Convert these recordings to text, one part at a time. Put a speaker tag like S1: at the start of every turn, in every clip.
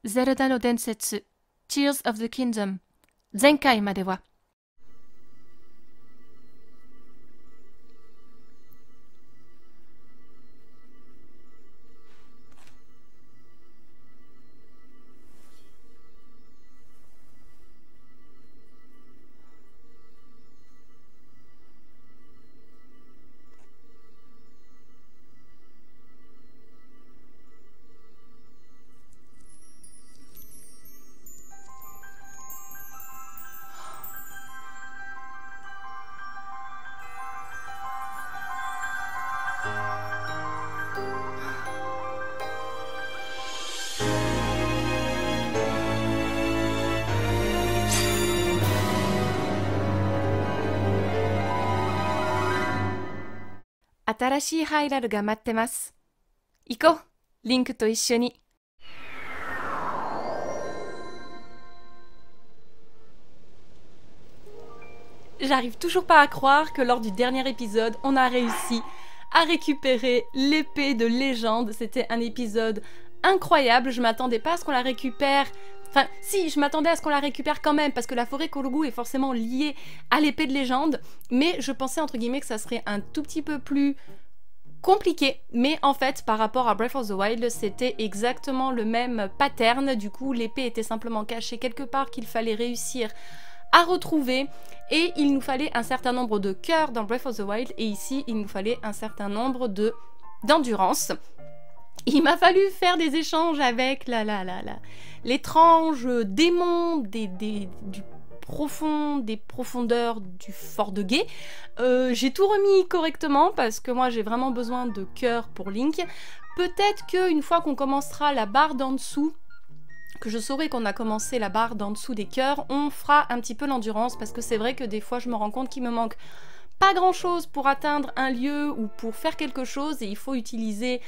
S1: ゼルダの伝説 Tears of the Kingdom 前回までは新しいハイラルが待ってます。行こう、リンクと一緒に。J'arrive toujours pas à croire que lors du dernier épisode, on a réussi à récupérer l'épée de légende. C'était un épisode incroyable, je m'attendais pas à ce qu'on la récupère. Enfin, si, je m'attendais à ce qu'on la récupère quand même, parce que la forêt Kologu est forcément liée à l'épée de légende, mais je pensais, entre guillemets, que ça serait un tout petit peu plus compliqué. Mais en fait, par rapport à Breath of the Wild, c'était exactement le même pattern. Du coup, l'épée était simplement cachée quelque part qu'il fallait réussir à retrouver, et il nous fallait un certain nombre de cœurs dans Breath of the Wild, et ici, il nous fallait un certain nombre d'endurance. Il m'a fallu faire des échanges avec l'étrange démon des profondeurs du fort de Gué. J'ai tout remis correctement parce que moi j'ai vraiment besoin de cœur pour Link. Peut-être qu'une fois qu'on commencera la barre d'en dessous, que je saurai qu'on a commencé la barre d'en dessous des cœurs, on fera un petit peu l'endurance, parce que c'est vrai que des fois je me rends compte qu'il me manque pas grand chose pour atteindre un lieu ou pour faire quelque chose, et il faut utiliser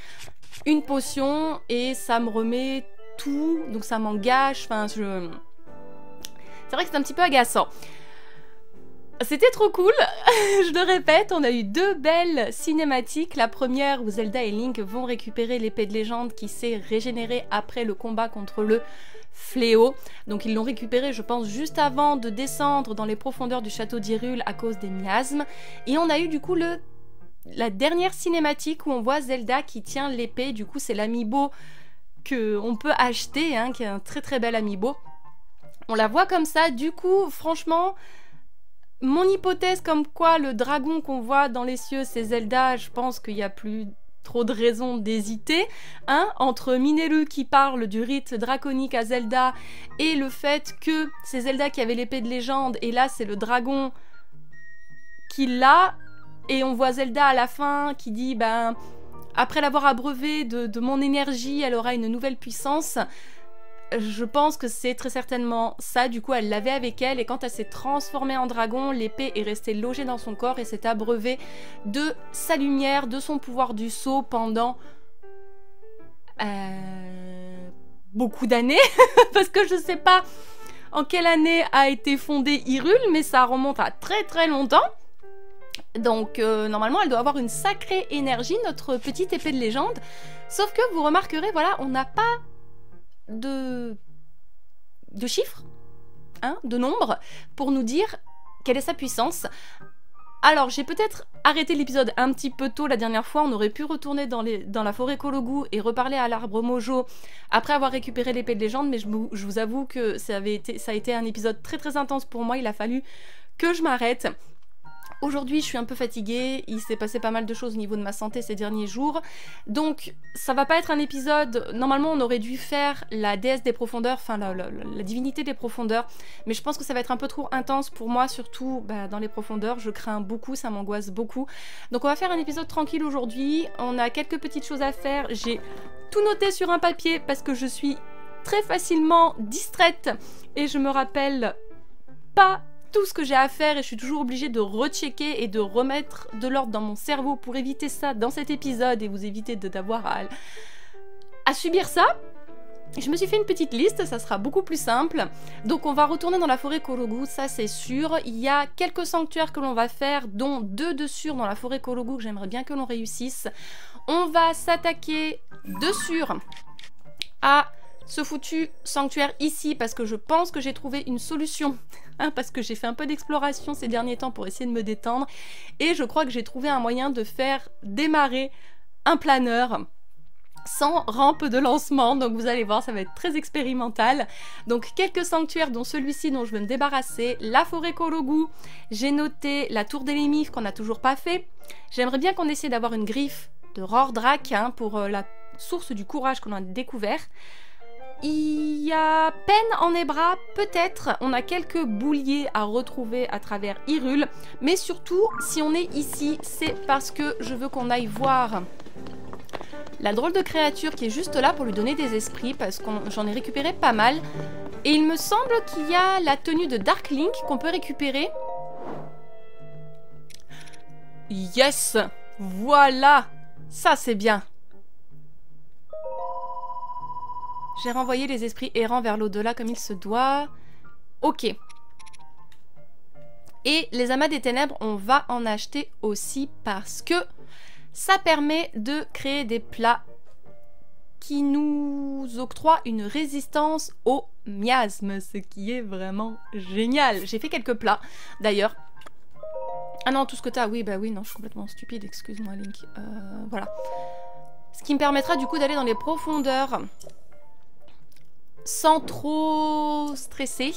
S1: une potion et ça me remet tout, donc ça m'engage, enfin c'est vrai que c'est un petit peu agaçant. C'était trop cool, je le répète, on a eu deux belles cinématiques. La première où Zelda et Link vont récupérer l'épée de légende qui s'est régénérée après le combat contre le fléau. Donc ils l'ont récupérée, je pense, juste avant de descendre dans les profondeurs du château d'Hyrule à cause des miasmes. Et on a eu du coup la dernière cinématique où on voit Zelda qui tient l'épée. Du coup c'est l'amiibo qu'on peut acheter, hein, qui est un très très bel amiibo. On la voit comme ça, du coup franchement, mon hypothèse comme quoi le dragon qu'on voit dans les cieux c'est Zelda, je pense qu'il n'y a plus trop de raisons d'hésiter, hein, entre Mineru qui parle du rite draconique à Zelda et le fait que c'est Zelda qui avait l'épée de légende et là c'est le dragon qui l'a, et on voit Zelda à la fin qui dit ben après l'avoir abreuvée de mon énergie elle aura une nouvelle puissance. Je pense que c'est très certainement ça. Du coup elle l'avait avec elle, et quand elle s'est transformée en dragon, l'épée est restée logée dans son corps et s'est abreuvée de sa lumière, de son pouvoir du sceau pendant beaucoup d'années parce que je sais pas en quelle année a été fondée Hyrule, mais ça remonte à très très longtemps. Donc normalement elle doit avoir une sacrée énergie, notre petite épée de légende. Sauf que vous remarquerez, voilà, on n'a pas de chiffres, hein, de nombres, pour nous dire quelle est sa puissance. Alors j'ai peut-être arrêté l'épisode un petit peu tôt la dernière fois, on aurait pu retourner dans la forêt Kologu et reparler à l'arbre Mojo après avoir récupéré l'épée de légende, mais je vous avoue que ça a été un épisode très très intense pour moi, il a fallu que je m'arrête. Aujourd'hui, je suis un peu fatiguée, il s'est passé pas mal de choses au niveau de ma santé ces derniers jours, donc ça va pas être un épisode... Normalement, on aurait dû faire la déesse des profondeurs, enfin la divinité des profondeurs, mais je pense que ça va être un peu trop intense pour moi, surtout dans les profondeurs, je crains beaucoup, ça m'angoisse beaucoup. Donc on va faire un épisode tranquille aujourd'hui, on a quelques petites choses à faire, j'ai tout noté sur un papier parce que je suis très facilement distraite et je me rappelle pas tout ce que j'ai à faire, et je suis toujours obligée de rechecker et de remettre de l'ordre dans mon cerveau pour éviter ça dans cet épisode et vous éviter d'avoir à subir ça. Je me suis fait une petite liste, ça sera beaucoup plus simple. Donc on va retourner dans la forêt Kologu, ça c'est sûr. Il y a quelques sanctuaires que l'on va faire, dont 2 de sûr dans la forêt Kologu que j'aimerais bien que l'on réussisse. On va s'attaquer de sûr à ce foutu sanctuaire ici parce que je pense que j'ai trouvé une solution. Hein, parce que j'ai fait un peu d'exploration ces derniers temps pour essayer de me détendre. Et je crois que j'ai trouvé un moyen de faire démarrer un planeur sans rampe de lancement. Donc vous allez voir, ça va être très expérimental. Donc quelques sanctuaires, dont celui-ci dont je veux me débarrasser. La forêt Korogu. J'ai noté la tour d'Elémif qu'on n'a toujours pas fait. J'aimerais bien qu'on essaie d'avoir une griffe de Rordrak hein, pour la source du courage qu'on a découvert. Il y a peine en Ebra, peut-être. On a quelques bouliers à retrouver à travers Hyrule. Mais surtout, si on est ici, c'est parce que je veux qu'on aille voir la drôle de créature qui est juste là pour lui donner des esprits, parce que j'en ai récupéré pas mal. Et il me semble qu'il y a la tenue de Dark Link qu'on peut récupérer. Yes! Voilà! Ça, c'est bien! J'ai renvoyé les esprits errants vers l'au-delà comme il se doit. Ok. Et les amas des ténèbres, on va en acheter aussi parce que ça permet de créer des plats qui nous octroient une résistance au miasme, ce qui est vraiment génial. J'ai fait quelques plats, d'ailleurs. Ah non, tout ce que t'as, oui, bah oui, non, je suis complètement stupide, excuse-moi Link. Voilà. Ce qui me permettra du coup d'aller dans les profondeurs sans trop stresser,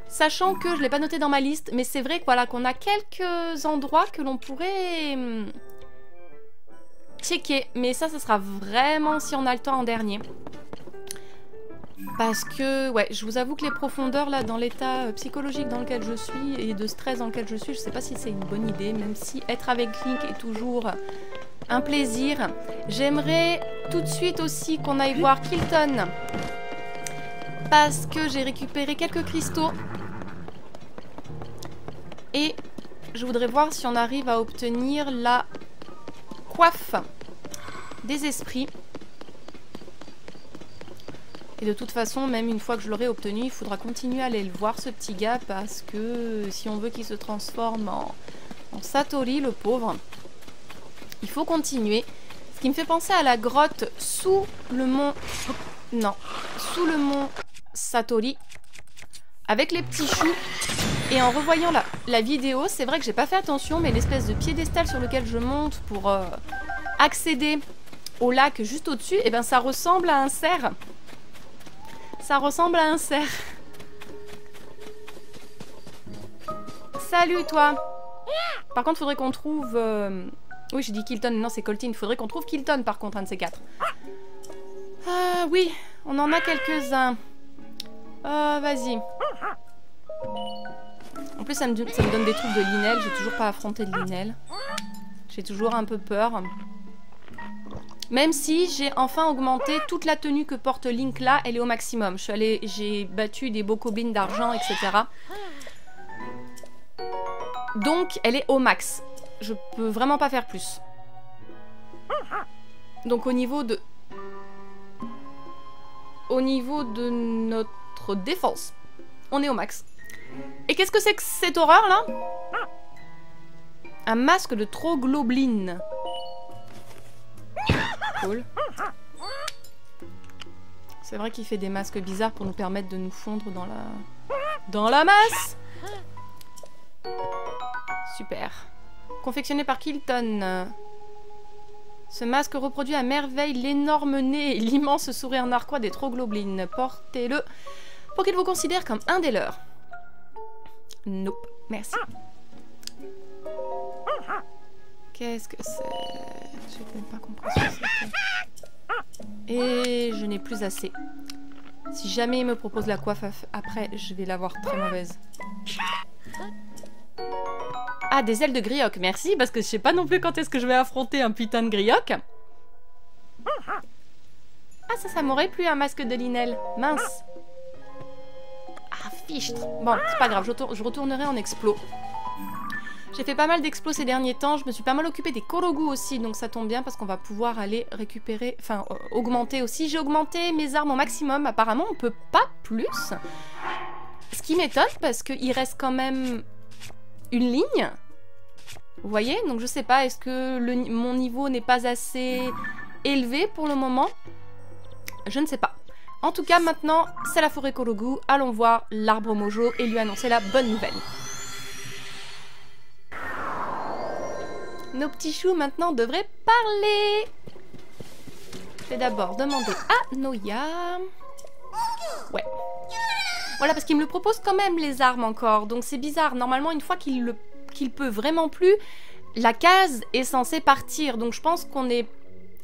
S1: sachant que je ne l'ai pas noté dans ma liste, mais c'est vrai que, voilà, qu'on a quelques endroits que l'on pourrait checker, mais ça sera vraiment si on a le temps en dernier. Parce que, ouais, je vous avoue que les profondeurs, là, dans l'état psychologique dans lequel je suis et de stress dans lequel je suis, je sais pas si c'est une bonne idée, même si être avec Link est toujours un plaisir. J'aimerais tout de suite aussi qu'on aille voir Kilton. Parce que j'ai récupéré quelques cristaux. Et je voudrais voir si on arrive à obtenir la coiffe des esprits. Et de toute façon, même une fois que je l'aurai obtenu, il faudra continuer à aller le voir, ce petit gars, parce que si on veut qu'il se transforme en Satori, le pauvre, il faut continuer. Ce qui me fait penser à la grotte sous le mont... Non, sous le mont Satori, avec les petits choux. Et en revoyant la vidéo, c'est vrai que j'ai pas fait attention, mais l'espèce de piédestal sur lequel je monte pour accéder au lac juste au-dessus, et ben ça ressemble à un cerf. Ça ressemble à un cerf. Salut toi. Par contre, faudrait qu'on trouve... Oui, j'ai dit Kilton, non c'est Coltine. Faudrait qu'on trouve Kilton par contre, un de ces quatre. Ah oui, on en a quelques-uns. Vas-y. En plus, ça me donne des trucs de Lynel. J'ai toujours pas affronté de Lynel. J'ai toujours un peu peur. Même si j'ai enfin augmenté toute la tenue que porte Link là, elle est au maximum. J'ai battu des bocobines d'argent, etc. Donc, elle est au max. Je peux vraiment pas faire plus. Donc, au niveau de notre défense, on est au max. Et qu'est-ce que c'est que cette horreur là? Un masque de Trogloblin. Cool. C'est vrai qu'il fait des masques bizarres pour nous permettre de nous fondre dans la masse. Super. Confectionné par Kilton. Ce masque reproduit à merveille l'énorme nez et l'immense sourire narquois des Trogloblins. Portez-le pour qu'il vous considère comme un des leurs. Nope. Merci. Qu'est-ce que c'est? J'ai même pas compris ce que c'était. Et je n'ai plus assez. Si jamais il me propose la coiffe après, je vais l'avoir très mauvaise. Ah, des ailes de grioc, merci, parce que je sais pas non plus quand est-ce que je vais affronter un putain de grioc. Ah, ça m'aurait plu un masque de Lynel. Mince. Ah, fichtre. Bon, c'est pas grave, je retournerai en explo. J'ai fait pas mal d'explos ces derniers temps, je me suis pas mal occupée des Korogu aussi, donc ça tombe bien parce qu'on va pouvoir aller récupérer, enfin augmenter aussi. J'ai augmenté mes armes au maximum, apparemment on peut pas plus. Ce qui m'étonne parce qu'il reste quand même une ligne. Vous voyez? Donc je sais pas, est-ce que mon niveau n'est pas assez élevé pour le moment? Je ne sais pas. En tout cas, maintenant, c'est la forêt Korogu. Allons voir l'arbre Mojo et lui annoncer la bonne nouvelle. Nos petits choux maintenant devraient parler. Je vais d'abord demander à Noya. Ouais. Voilà, parce qu'il me le propose quand même, les armes encore. Donc c'est bizarre. Normalement, une fois qu'il peut vraiment plus, la case est censée partir. Donc je pense qu'on est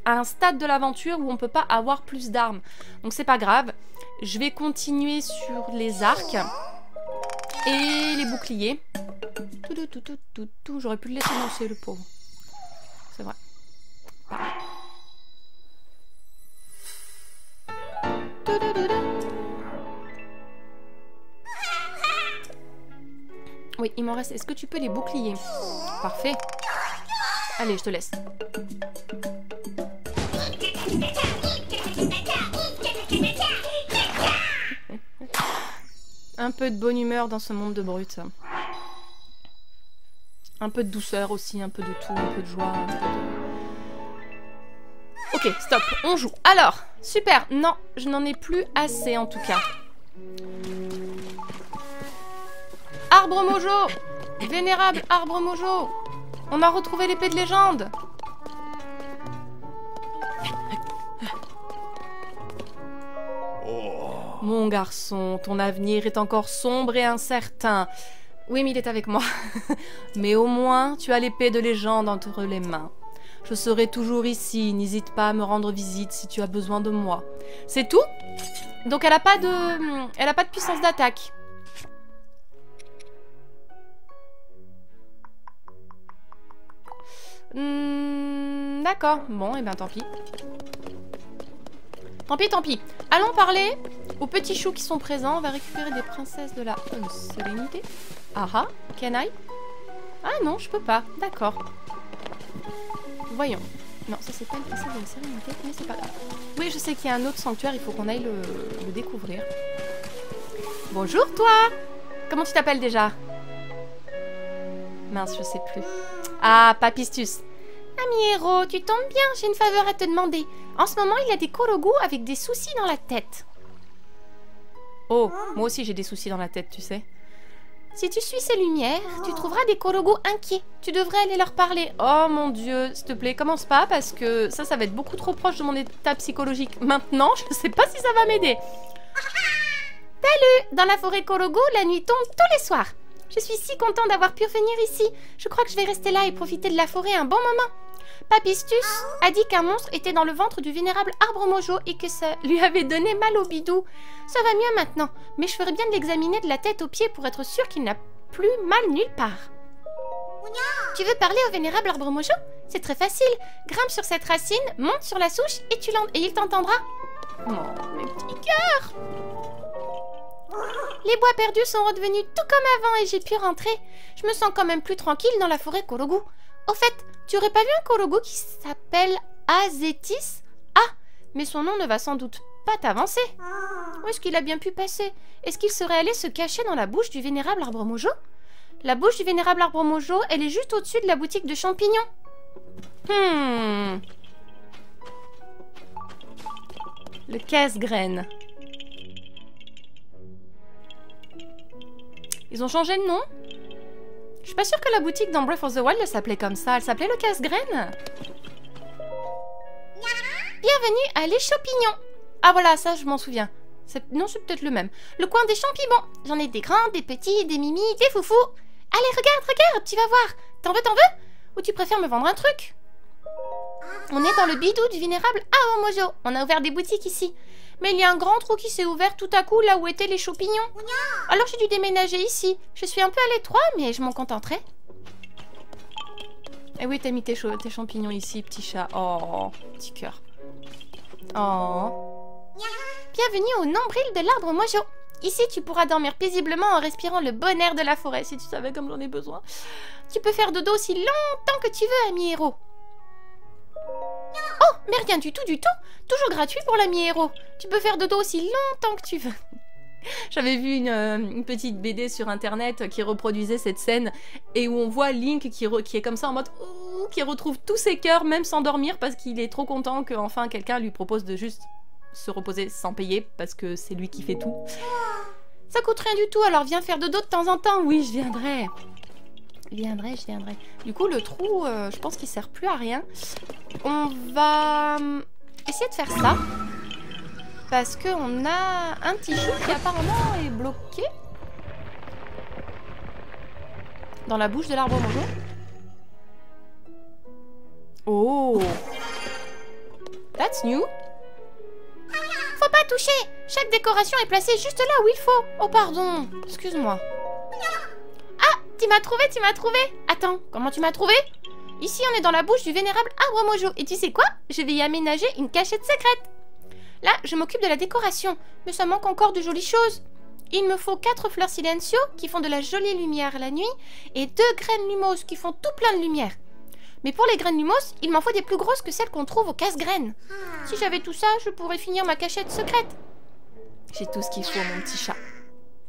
S1: à un stade de l'aventure où on peut pas avoir plus d'armes. Donc c'est pas grave. Je vais continuer sur les arcs et les boucliers. J'aurais pu le laisser lancer, le pauvre. C'est vrai. Pareil. Oui, il m'en reste. Est-ce que tu peux les bouclier? Parfait. Allez, je te laisse. Un peu de bonne humeur dans ce monde de brutes. Un peu de douceur aussi, un peu de tout, un peu de joie, un peu de... Ok, stop, on joue. Alors, super. Non, je n'en ai plus assez en tout cas. Arbre Mojo! Vénérable Arbre Mojo! On a retrouvé l'épée de légende! Mon garçon, ton avenir est encore sombre et incertain. Oui, mais il est avec moi. Mais au moins, tu as l'épée de légende entre les mains. Je serai toujours ici, n'hésite pas à me rendre visite si tu as besoin de moi. C'est tout? Donc elle a pas de puissance d'attaque. D'accord, bon, et ben tant pis. Tant pis, tant pis. Allons parler aux petits choux qui sont présents. On va récupérer des princesses de la sérénité. Ah ah, can I? Ah non, je peux pas. D'accord. Voyons. Non, ça c'est pas une princesse de la sérénité, mais c'est pas grave. Oui, je sais qu'il y a un autre sanctuaire, il faut qu'on aille le découvrir. Bonjour toi! Comment tu t'appelles déjà? Mince, je sais plus. Ah, Papistus. Ami héros, tu tombes bien, j'ai une faveur à te demander. En ce moment, il y a des Korogu avec des soucis dans la tête. Oh, moi aussi j'ai des soucis dans la tête, tu sais. Si tu suis ces lumières, tu trouveras des Korogu inquiets. Tu devrais aller leur parler. Oh mon dieu, s'il te plaît, commence pas parce que ça va être beaucoup trop proche de mon état psychologique. Maintenant, je sais pas si ça va m'aider. Salut! Dans la forêt Korogu, la nuit tombe tous les soirs. Je suis si content d'avoir pu venir ici. Je crois que je vais rester là et profiter de la forêt un bon moment. Papistus a dit qu'un monstre était dans le ventre du vénérable arbre Mojo et que ça lui avait donné mal au bidou. Ça va mieux maintenant, mais je ferais bien de l'examiner de la tête aux pieds pour être sûr qu'il n'a plus mal nulle part. Tu veux parler au vénérable arbre Mojo? C'est très facile. Grimpe sur cette racine, monte sur la souche et il t'entendra. Oh, mes petits cœurs! Les bois perdus sont redevenus tout comme avant et j'ai pu rentrer. Je me sens quand même plus tranquille dans la forêt Korogu. Au fait, tu aurais pas vu un Korogu qui s'appelle Azétis? Ah, mais son nom ne va sans doute pas t'avancer. Où est-ce qu'il a bien pu passer? Est-ce qu'il serait allé se cacher dans la bouche du vénérable arbre Mojo? La bouche du vénérable arbre Mojo, elle est juste au-dessus de la boutique de champignons. Le casse-graine. Ils ont changé de nom? Je suis pas sûre que la boutique dans Breath of the Wild s'appelait comme ça. Elle s'appelait le casse-graine. Bienvenue à Les Champignons. Ah voilà, ça je m'en souviens. Non, c'est peut-être le même. Le coin des champignons. J'en ai des grands, des petits, des mimis, des foufous. Allez, regarde, tu vas voir. T'en veux? Ou tu préfères me vendre un truc? On est dans le bidou du vénérable Arbre Mojo. On a ouvert des boutiques ici. Mais il y a un grand trou qui s'est ouvert tout à coup là où étaient les champignons. Alors j'ai dû déménager ici. Je suis un peu à l'étroit, mais je m'en contenterai. Eh oui, t'as mis tes champignons ici, petit chat. Oh, petit cœur. Oh. Bienvenue au nombril de l'arbre Mojo. Ici, tu pourras dormir paisiblement en respirant le bon air de la forêt, si tu savais comme j'en ai besoin. Tu peux faire dodo aussi longtemps que tu veux, ami héros. Oh, mais rien du tout. Toujours gratuit pour l'ami héros. Tu peux faire dodo aussi longtemps que tu veux. J'avais vu une petite BD sur internet qui reproduisait cette scène et où on voit Link qui est comme ça en mode qui retrouve tous ses cœurs même sans dormir parce qu'il est trop content que enfin quelqu'un lui propose de juste se reposer sans payer parce que c'est lui qui fait tout. Ça coûte rien du tout, alors viens faire dodo de temps en temps. Oui, je viendrai. Je viendrai. Du coup, le trou, je pense qu'il sert plus à rien. On va essayer de faire ça. Parce qu'on a un petit chou qui apparemment est bloqué. Dans la bouche de l'arbre mojo. Oh! That's new. Faut pas toucher! Chaque décoration est placée juste là où il faut. Oh pardon, excuse-moi. Ah, tu m'as trouvé. Attends, comment tu m'as trouvé? Ici, on est dans la bouche du vénérable arbre mojo. Et tu sais quoi? Je vais y aménager une cachette secrète. Là, je m'occupe de la décoration. Mais ça manque encore de jolies choses. Il me faut 4 fleurs silencio qui font de la jolie lumière la nuit et 2 graines lumos qui font tout plein de lumière. Mais pour les graines lumos, il m'en faut des plus grosses que celles qu'on trouve au casse-graines. Si j'avais tout ça, je pourrais finir ma cachette secrète. J'ai tout ce qu'il faut, mon petit chat.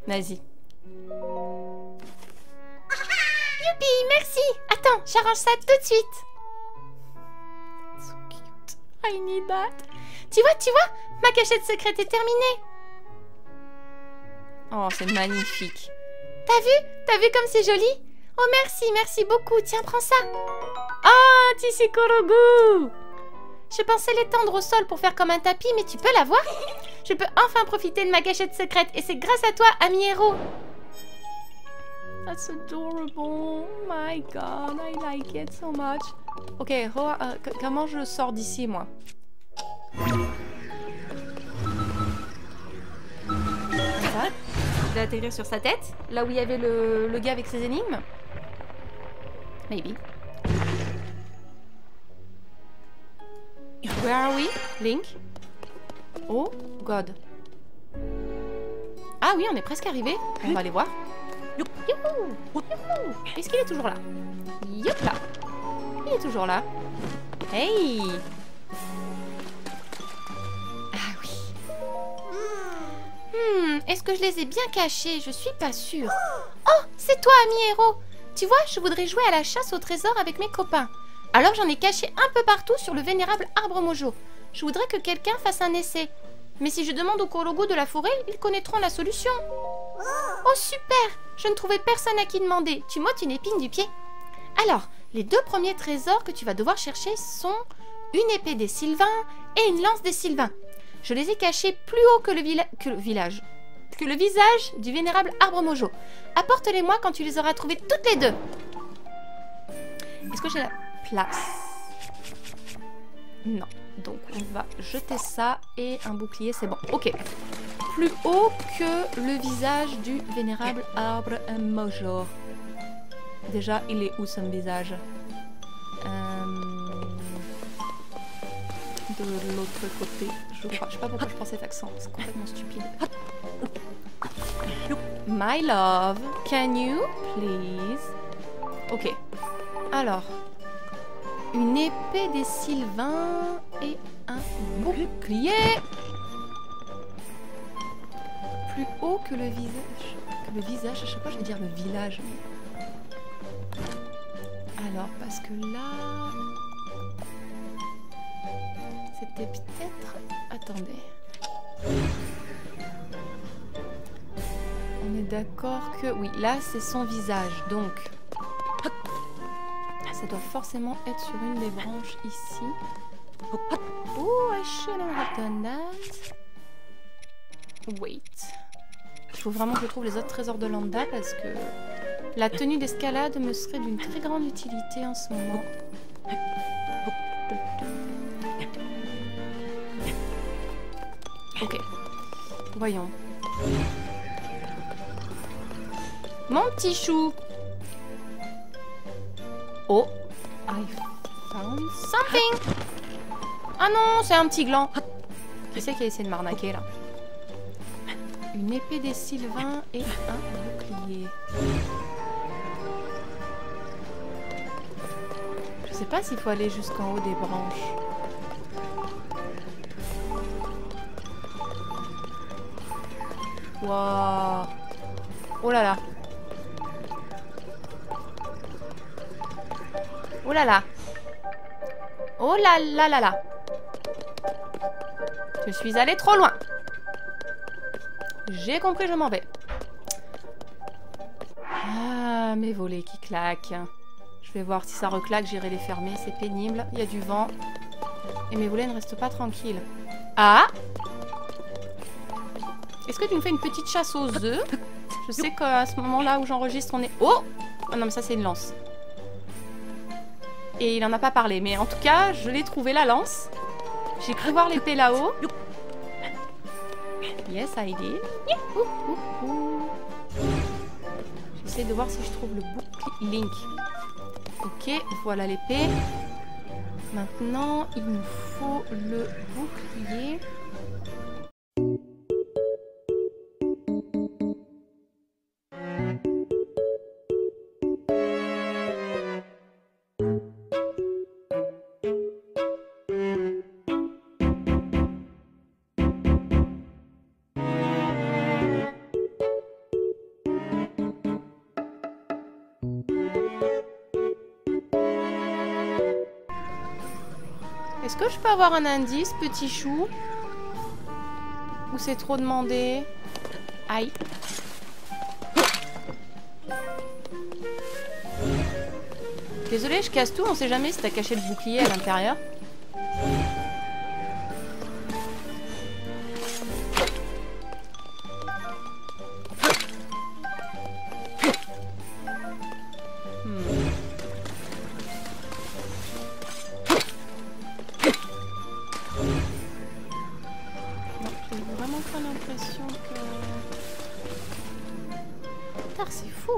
S1: Vas-y. Youpi, merci. Attends, j'arrange ça tout de suite. So cute. I need that. Tu vois, ma cachette secrète est terminée. Oh, c'est magnifique. T'as vu comme c'est joli? Oh, merci beaucoup. Tiens, prends ça. Ah, tissu Korogu. Je pensais l'étendre au sol pour faire comme un tapis, mais tu peux l'avoir? Je peux enfin profiter de ma cachette secrète et c'est grâce à toi, ami héros. That's adorable. Oh my god, I like it so much. Ok, comment je sors d'ici, moi? Ça, je vais atterrir sur sa tête, là où il y avait le gars avec ses énigmes. Maybe. Where are we, Link? Oh God. Ah oui, on est presque arrivé. On va aller voir. Youhou! Est-ce qu'il est toujours là? Yop là. Il est toujours là. Hey! Ah oui. Est-ce que je les ai bien cachés? Je suis pas sûre. Oh, c'est toi, ami héros. Tu vois, je voudrais jouer à la chasse au trésor avec mes copains. Alors j'en ai caché un peu partout sur le vénérable arbre mojo. Je voudrais que quelqu'un fasse un essai. Mais si je demande aux Korogu de la forêt, ils connaîtront la solution. Oh super! Je ne trouvais personne à qui demander. Tu m'ôtes une épine du pied. Alors, les 2 premiers trésors que tu vas devoir chercher sont une épée des Sylvains et une lance des Sylvains. Je les ai cachés plus haut que le visage du vénérable arbre mojo. Apporte-les-moi quand tu les auras trouvés toutes les 2. Est-ce que j'ai la place? Non. Donc on va jeter ça et un bouclier, c'est bon. Ok. Plus haut que le visage du vénérable arbre mojo. Déjà, il est où son visage? De l'autre côté, je crois. Je sais pas pourquoi je prends cet accent, c'est complètement stupide. My love, can you please? Ok. Alors, une épée des Sylvains et un bouclier. Plus haut que le visage. Que le visage, à chaque fois je vais dire le village. Alors, parce que là... C'était peut-être... Attendez. On est d'accord que... Oui, là c'est son visage, donc... Ça doit forcément être sur une des branches ici. Oh, I shouldn't have done that. Wait. Il faut vraiment que je trouve les autres trésors de Landa parce que la tenue d'escalade me serait d'une très grande utilité en ce moment. Ok. Voyons. Mon petit chou. Oh, I found something. Ah non, c'est un petit gland. Qui c'est qui a essayé de m'arnaquer là? Une épée des Sylvains et un bouclier. Je sais pas s'il faut aller jusqu'en haut des branches. Waouh. Oh là là. Oh là là. Oh là là là là. Je suis allée trop loin. J'ai compris, je m'en vais. Ah, mes volets qui claquent. Je vais voir si ça reclaque, j'irai les fermer. C'est pénible, il y a du vent. Et mes volets ne restent pas tranquilles. Ah! Est-ce que tu me fais une petite chasse aux œufs? Je sais qu'à ce moment-là où j'enregistre, on est... Oh! Oh non, mais ça, c'est une lance. Et il en a pas parlé. Mais en tout cas, je l'ai trouvé, la lance. J'ai cru voir l'épée là-haut. Yes, I did. J'essaie de voir si je trouve le bouclier. Link. Ok, voilà l'épée. Maintenant, il nous faut le bouclier. Est-ce que je peux avoir un indice, petit chou? Ou c'est trop demandé? Aïe. Désolée, je casse tout, on sait jamais si t'as caché le bouclier à l'intérieur.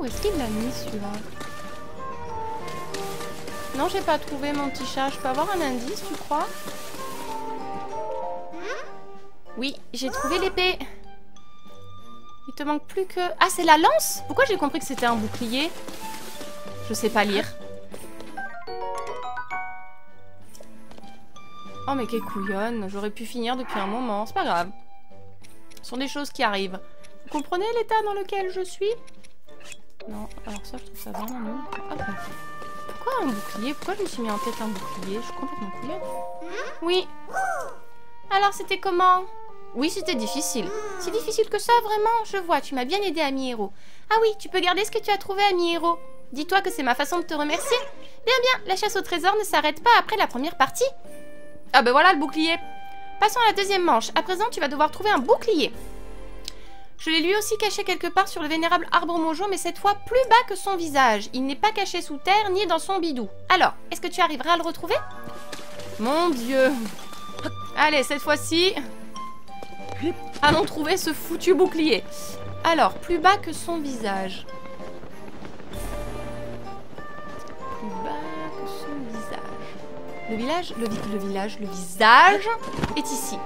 S1: Est-ce qu'il l'a mis celui-là? Non, j'ai pas trouvé mon petit chat. Je peux avoir un indice, tu crois? Oui, j'ai trouvé l'épée. Il te manque plus que... Ah, c'est la lance? Pourquoi j'ai compris que c'était un bouclier? Je sais pas lire. Oh, mais quelle couillonne. J'aurais pu finir depuis un moment. C'est pas grave. Ce sont des choses qui arrivent. Vous comprenez l'état dans lequel je suis? Non, alors ça, je trouve ça vraiment nul. Ah bah. Pourquoi un bouclier? Pourquoi je me suis mis en tête un bouclier? Je suis complètement couillonne. Oui. Alors, c'était comment? Oui, c'était difficile. Si difficile que ça, vraiment? Je vois, tu m'as bien aidé, ami héros. Ah oui, tu peux garder ce que tu as trouvé, ami héros. Dis-toi que c'est ma façon de te remercier. Bien, bien, la chasse au trésor ne s'arrête pas après la première partie. Ah ben voilà le bouclier. Passons à la deuxième manche. À présent, tu vas devoir trouver un bouclier. Je l'ai lui aussi caché quelque part sur le vénérable arbre mojo, mais cette fois plus bas que son visage. Il n'est pas caché sous terre, ni dans son bidou. Alors, est-ce que tu arriveras à le retrouver? Mon Dieu. Allez, cette fois-ci, allons trouver ce foutu bouclier. Alors, plus bas que son visage. Plus bas que son visage. Le visage est ici.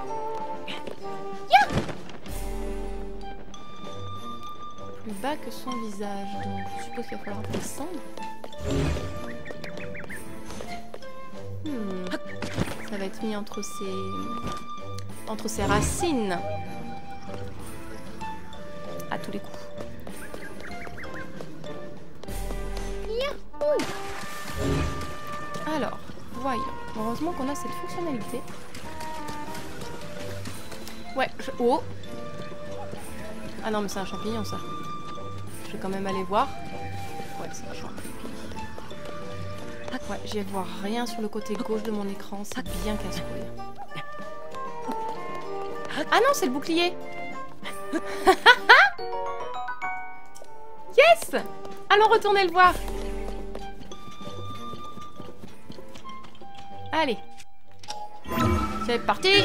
S1: Yeah! Plus bas que son visage, donc je suppose qu'il va falloir descendre. Ça va être mis entre ses racines. À tous les coups. Yahoo! Alors, voyons. Heureusement qu'on a cette fonctionnalité. Ouais, oh! Ah non, mais c'est un champignon, ça. Je vais quand même aller voir. Ouais, c'est un champignon. Ouais, je vais voir rien sur le côté gauche de mon écran. C'est bien casse-couille. Ah non, c'est le bouclier. Yes! Allons retourner le voir. Allez. C'est parti.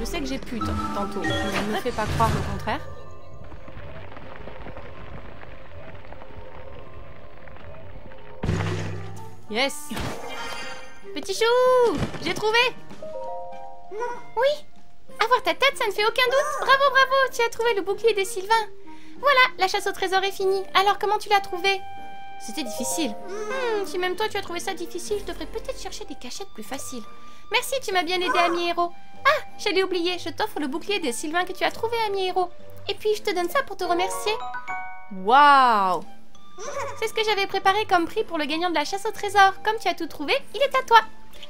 S1: Je sais que j'ai pu tantôt, mais ne me fais pas croire le contraire. Yes! Petit chou! J'ai trouvé! Oui! Avoir ta tête, ça ne fait aucun doute! Bravo, bravo! Tu as trouvé le bouclier des Sylvains! Voilà, la chasse au trésor est finie. Alors, comment tu l'as trouvé? C'était difficile. Si même toi tu as trouvé ça difficile, je devrais peut-être chercher des cachettes plus faciles. Merci, tu m'as bien aidé, ami héros. Ah, j'allais oublier, je t'offre le bouclier des Sylvains que tu as trouvé, ami héros. Et puis, je te donne ça pour te remercier. Waouh! C'est ce que j'avais préparé comme prix pour le gagnant de la chasse au trésor. Comme tu as tout trouvé, il est à toi.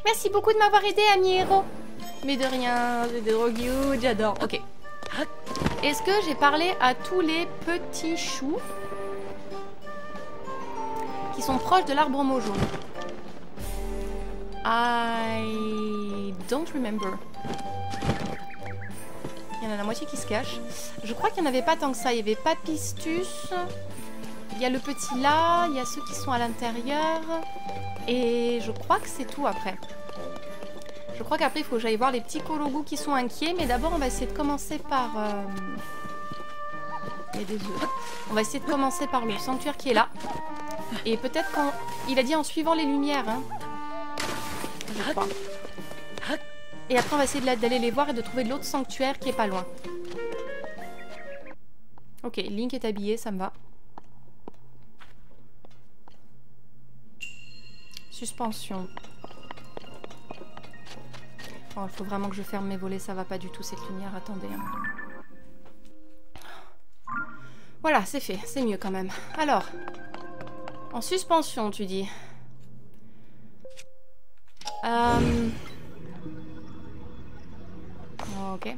S1: Merci beaucoup de m'avoir aidé, ami héros. Mais de rien, c'est trop cute, j'adore. Ok. Est-ce que j'ai parlé à tous les petits choux qui sont proches de l'arbre mot jaune? I don't remember. Il y en a la moitié qui se cache. Je crois qu'il n'y en avait pas tant que ça. Il y avait Papistus. Il y a le petit là. Il y a ceux qui sont à l'intérieur. Et je crois que c'est tout après. Je crois qu'après, il faut que j'aille voir les petits cologous qui sont inquiets. Mais d'abord, on va essayer de commencer par... Il y a des œufs. On va essayer de commencer par le sanctuaire qui est là. Et peut-être quand... Il a dit en suivant les lumières. Hein. Je crois. Et après, on va essayer d'aller les voir et de trouver l'autre sanctuaire qui est pas loin. Ok, Link est habillé, ça me va. Suspension. Oh, il faut vraiment que je ferme mes volets, ça va pas du tout cette lumière, attendez. Hein. Voilà, c'est fait, c'est mieux quand même. Alors, en suspension, tu dis. Ok.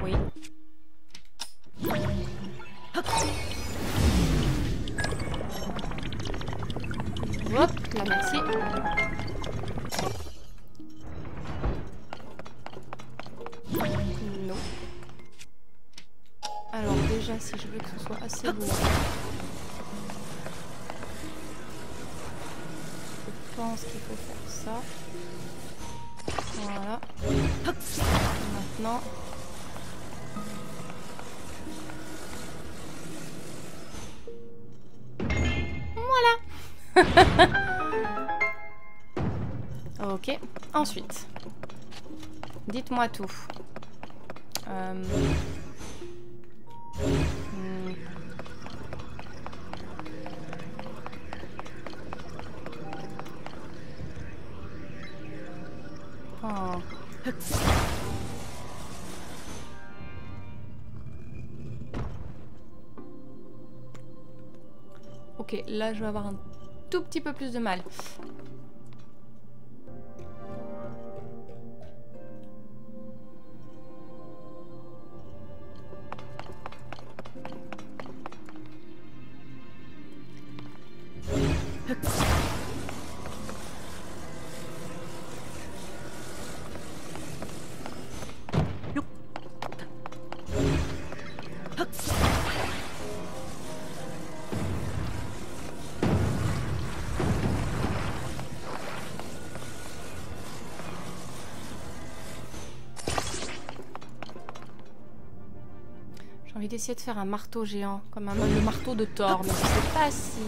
S1: Oui. Hop, là, merci. Non. Alors déjà, si je veux que ce soit assez lourd, je pense qu'il faut faire ça. Voilà. Maintenant. Voilà. Ok. Ensuite. Dites-moi tout. Oh. Ok, là je vais avoir un tout petit peu plus de mal. J'ai envie d'essayer de faire un marteau géant, comme le marteau de Thor, mais je sais pas si...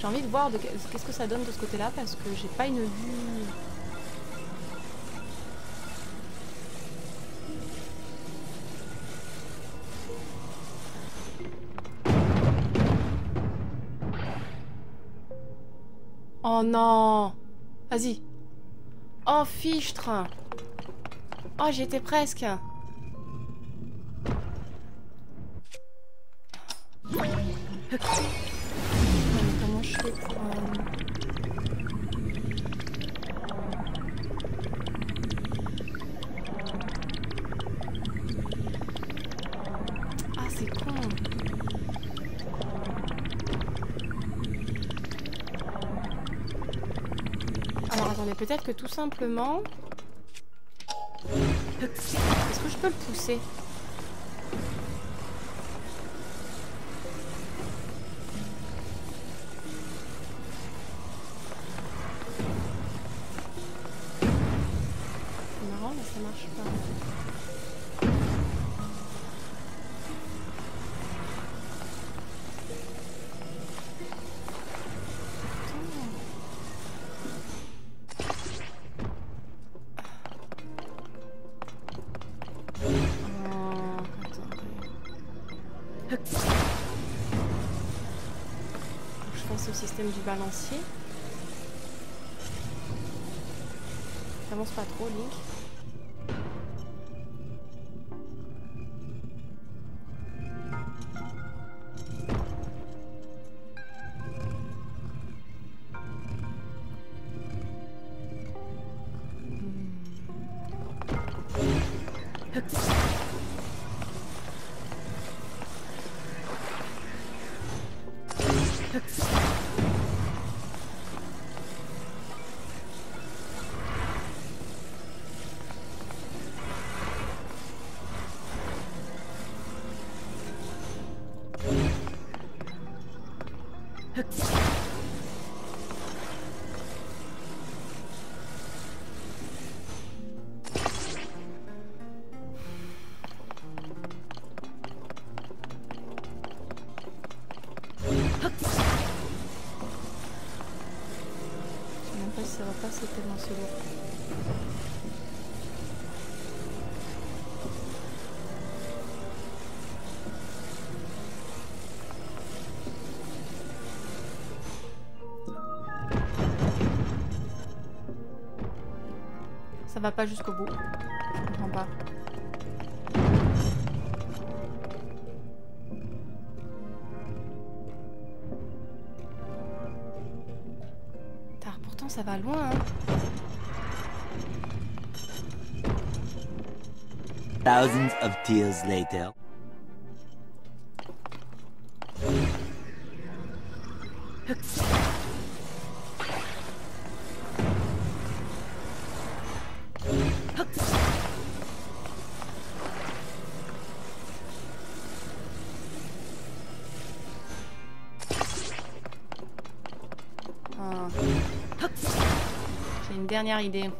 S1: J'ai envie de voir qu'est-ce que ça donne de ce côté-là parce que j'ai pas une vue. Oh non! Vas-y. Oh fichtre! Oh j'y étais presque. Comment je fais pour... Ah c'est con. Alors attendez, peut-être que tout simplement... Est-ce que je peux le pousser? Ça marche pas. penser au système du balancier. T'avances pas trop, Link. Ça va pas, c'est tellement c'est lourd. Ça va pas jusqu'au bout. Je comprends pas. Pourtant ça va loin, hein.
S2: Thousands of tears later.
S1: J'ai une dernière idée.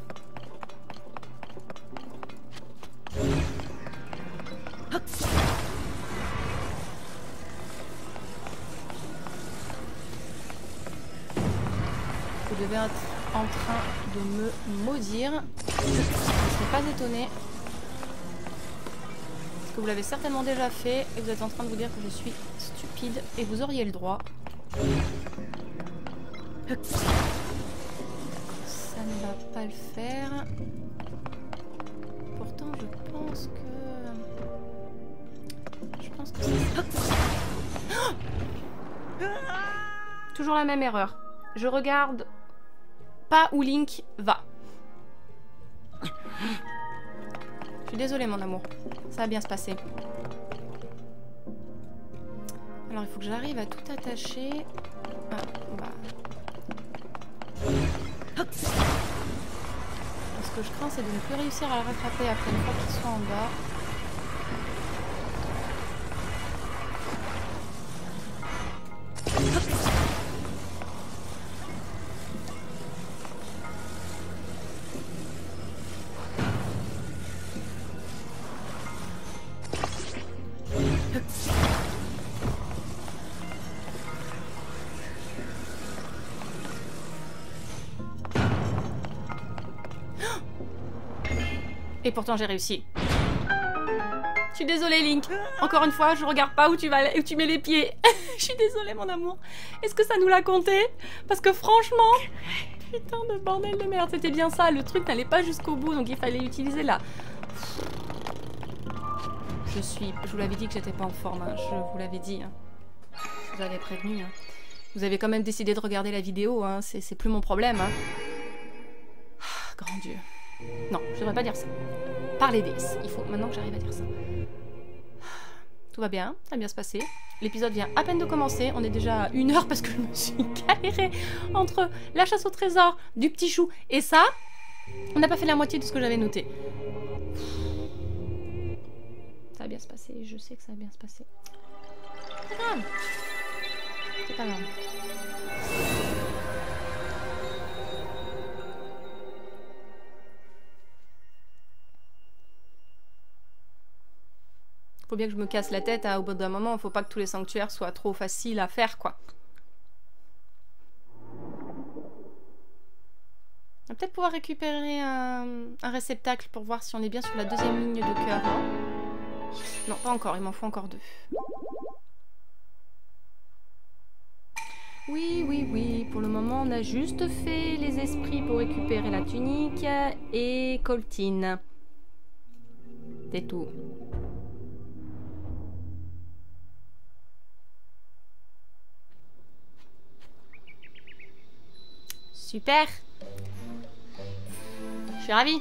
S1: Vous devez être en train de me maudire. Je ne serais pas étonnée. Parce que vous l'avez certainement déjà fait et vous êtes en train de vous dire que je suis stupide et vous auriez le droit. Ça ne va pas le faire. Pourtant, je pense que ça... Toujours la même erreur. Je regarde pas où Link va. Je suis désolée, mon amour. Ça va bien se passer. Alors, il faut que j'arrive à tout attacher. Ah, bah... Ce que je crains, c'est de ne plus réussir à le rattraper après une fois qu'il soit en bas. Et pourtant j'ai réussi. Je suis désolée, Link. Encore une fois, je regarde pas où tu vas, où tu mets les pieds. Je suis désolée, mon amour. Est-ce que ça nous l'a compté? Parce que franchement, putain de bordel de merde, c'était bien ça. Le truc n'allait pas jusqu'au bout, donc il fallait utiliser là. Je vous l'avais dit que j'étais pas en forme, hein. Je vous l'avais dit. Hein. Je vous avais prévenu. Hein. Vous avez quand même décidé de regarder la vidéo, hein. C'est plus mon problème. Hein. Ah, grand Dieu. Non, je devrais pas dire ça. Par les déesses. Il faut maintenant que j'arrive à dire ça. Tout va bien, ça va bien se passer. L'épisode vient à peine de commencer. On est déjà à 1 heure parce que je me suis galérée entre la chasse au trésor du petit chou et ça. On n'a pas fait la moitié de ce que j'avais noté. Ça va bien se passer. Je sais que ça va bien se passer. C'est pas grave. C'est pas grave. Faut bien que je me casse la tête, hein, au bout d'un moment, faut pas que tous les sanctuaires soient trop faciles à faire, quoi. On va peut-être pouvoir récupérer un réceptacle pour voir si on est bien sur la deuxième ligne de cœur. Non, pas encore, il m'en faut encore 2. Oui, oui, oui. Pour le moment, on a juste fait les esprits pour récupérer la tunique et Coltine. C'est tout. Super. Je suis ravie.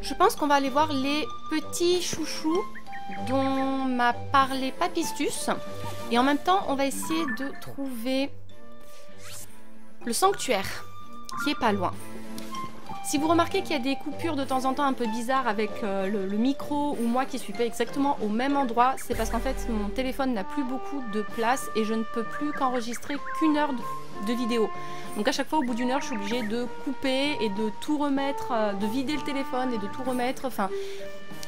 S1: Je pense qu'on va aller voir les petits chouchous dont m'a parlé Papistus. Et en même temps, on va essayer de trouver le sanctuaire, qui est pas loin. Si vous remarquez qu'il y a des coupures de temps en temps un peu bizarres avec le micro ou moi qui suis pas exactement au même endroit, c'est parce qu'en fait mon téléphone n'a plus beaucoup de place et je ne peux plus qu'enregistrer qu'1 heure de vidéo. Donc à chaque fois au bout d'1 heure je suis obligée de couper et de tout remettre, de vider le téléphone et de tout remettre, enfin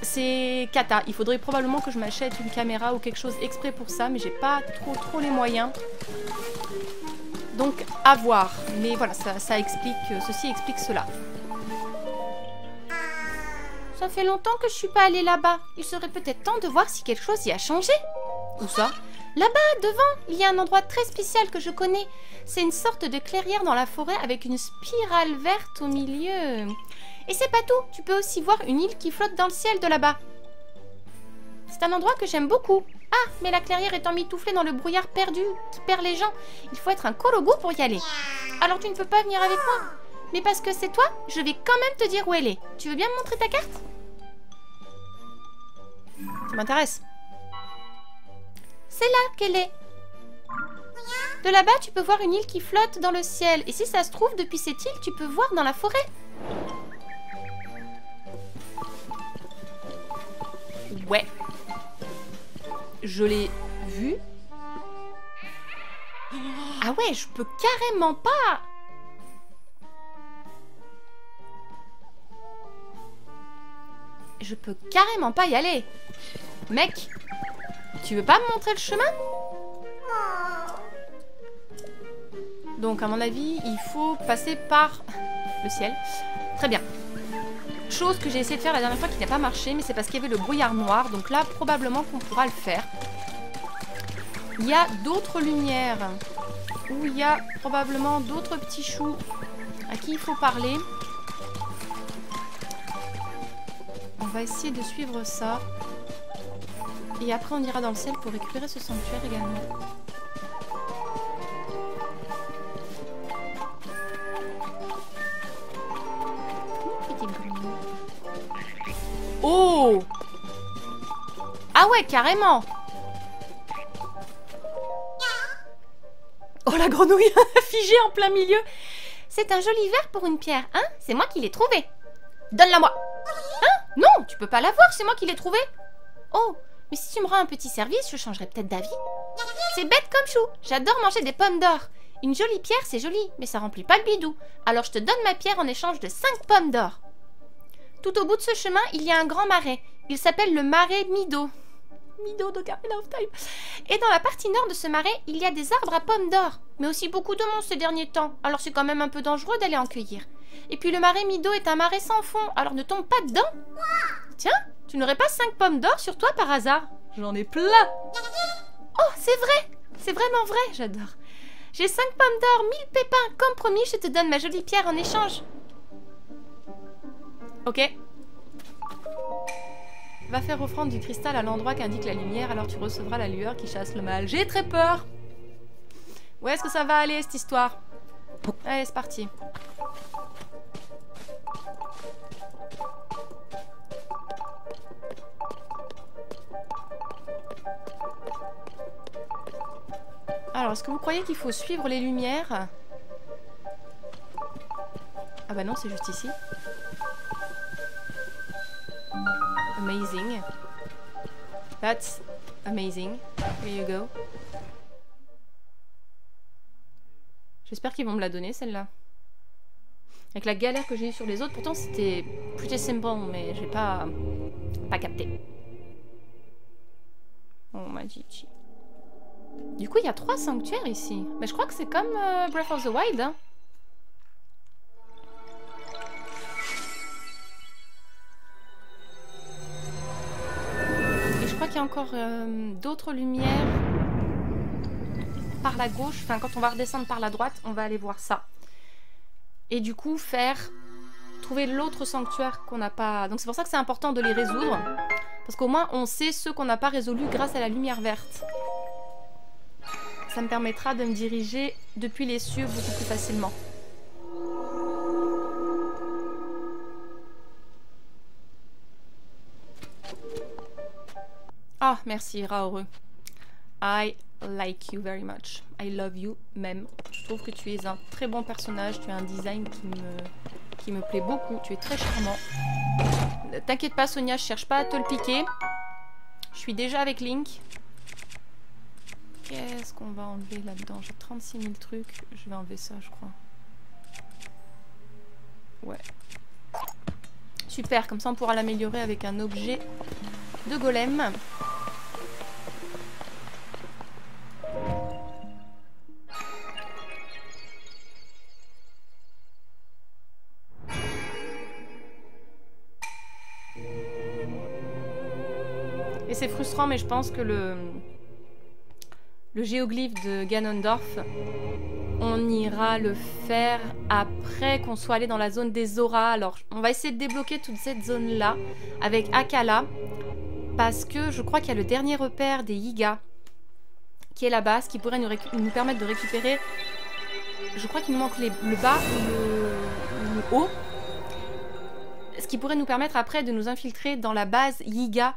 S1: c'est cata. Il faudrait probablement que je m'achète une caméra ou quelque chose exprès pour ça, mais j'ai pas trop les moyens. Donc à voir, mais voilà, ça explique, ceci explique cela. Ça fait longtemps que je suis pas allée là-bas. Il serait peut-être temps de voir si quelque chose y a changé. Où ça? Là-bas, devant, il y a un endroit très spécial que je connais. C'est une sorte de clairière dans la forêt avec une spirale verte au milieu. Et c'est pas tout, tu peux aussi voir une île qui flotte dans le ciel de là-bas. C'est un endroit que j'aime beaucoup. Ah, mais la clairière est emmitouflée dans le brouillard perdu qui perd les gens. Il faut être un colobou pour y aller. Alors tu ne peux pas venir avec moi? Mais parce que c'est toi, je vais quand même te dire où elle est. Tu veux bien me montrer ta carte? Ça m'intéresse. C'est là qu'elle est. De là-bas, tu peux voir une île qui flotte dans le ciel. Et si ça se trouve, depuis cette île, tu peux voir dans la forêt. Ouais. Je l'ai vue. Ah ouais, je peux carrément pas... Je peux carrément pas y aller. Mec, tu veux pas me montrer le chemin? Donc, à mon avis, il faut passer par le ciel. Très bien. Chose que j'ai essayé de faire la dernière fois qui n'a pas marché, mais c'est parce qu'il y avait le brouillard noir. Donc là, probablement qu'on pourra le faire. Il y a d'autres lumières. Où il y a probablement d'autres petits choux à qui il faut parler. On va essayer de suivre ça. Et après, on ira dans le ciel pour récupérer ce sanctuaire également. Oh! Ah ouais, carrément! Oh, la grenouille figée en plein milieu! C'est un joli verre pour une pierre, hein? C'est moi qui l'ai trouvé. Donne-la-moi! Hein? Non, tu peux pas l'avoir, c'est moi qui l'ai trouvé. Oh, mais si tu me rends un petit service, je changerai peut-être d'avis. C'est bête comme chou, j'adore manger des pommes d'or. Une jolie pierre, c'est joli, mais ça remplit pas le bidou. Alors je te donne ma pierre en échange de 5 pommes d'or. Tout au bout de ce chemin, il y a un grand marais. Il s'appelle le marais Mido. Mido d'Ocarina of Time. Et dans la partie nord de ce marais, il y a des arbres à pommes d'or. Mais aussi beaucoup de monde ces derniers temps. Alors c'est quand même un peu dangereux d'aller en cueillir. Et puis le marais Mido est un marais sans fond, alors ne tombe pas dedans. Tiens, tu n'aurais pas 5 pommes d'or sur toi par hasard? J'en ai plein. Oh, c'est vrai. C'est vraiment vrai, j'adore. J'ai 5 pommes d'or, 1000 pépins. Comme promis, je te donne ma jolie pierre en échange. Ok. Va faire offrande du cristal à l'endroit qu'indique la lumière, alors tu recevras la lueur qui chasse le mal. J'ai très peur. Où est-ce que ça va aller, cette histoire? Allez, c'est parti. Alors, est-ce que vous croyez qu'il faut suivre les lumières? Ah bah non, c'est juste ici. Amazing. That's amazing. Here you go. J'espère qu'ils vont me la donner, celle-là. Avec la galère que j'ai eue sur les autres, pourtant c'était pretty simple, mais j'ai pas capté. Oh, ma Gigi. Du coup, il y a 3 sanctuaires ici. Mais je crois que c'est comme Breath of the Wild, hein. Et je crois qu'il y a encore d'autres lumières par la gauche, enfin quand on va redescendre par la droite, on va aller voir ça. Et du coup trouver l'autre sanctuaire qu'on n'a pas... Donc c'est pour ça que c'est important de les résoudre. Parce qu'au moins on sait ceux qu'on n'a pas résolus grâce à la lumière verte. Ça me permettra de me diriger depuis les cieux beaucoup plus facilement. Ah, merci, Raoru. I like you very much. I love you même. Je trouve que tu es un très bon personnage. Tu as un design qui me plaît beaucoup. Tu es très charmant. T'inquiète pas, Sonia, je cherche pas à te le piquer. Je suis déjà avec Link. Qu'est-ce qu'on va enlever là-dedans? J'ai 36 000 trucs. Je vais enlever ça, je crois. Ouais. Super, comme ça on pourra l'améliorer avec un objet de golem. Et c'est frustrant, mais je pense que le géoglyphe de Ganondorf, on ira le faire après qu'on soit allé dans la zone des auras. Alors, on va essayer de débloquer toute cette zone-là avec Akkala, parce que je crois qu'il y a le dernier repère des Yiga, qui est là-bas, ce qui pourrait nous permettre de récupérer... Je crois qu'il nous manque le bas ou le haut. Ce qui pourrait nous permettre après de nous infiltrer dans la base Yiga,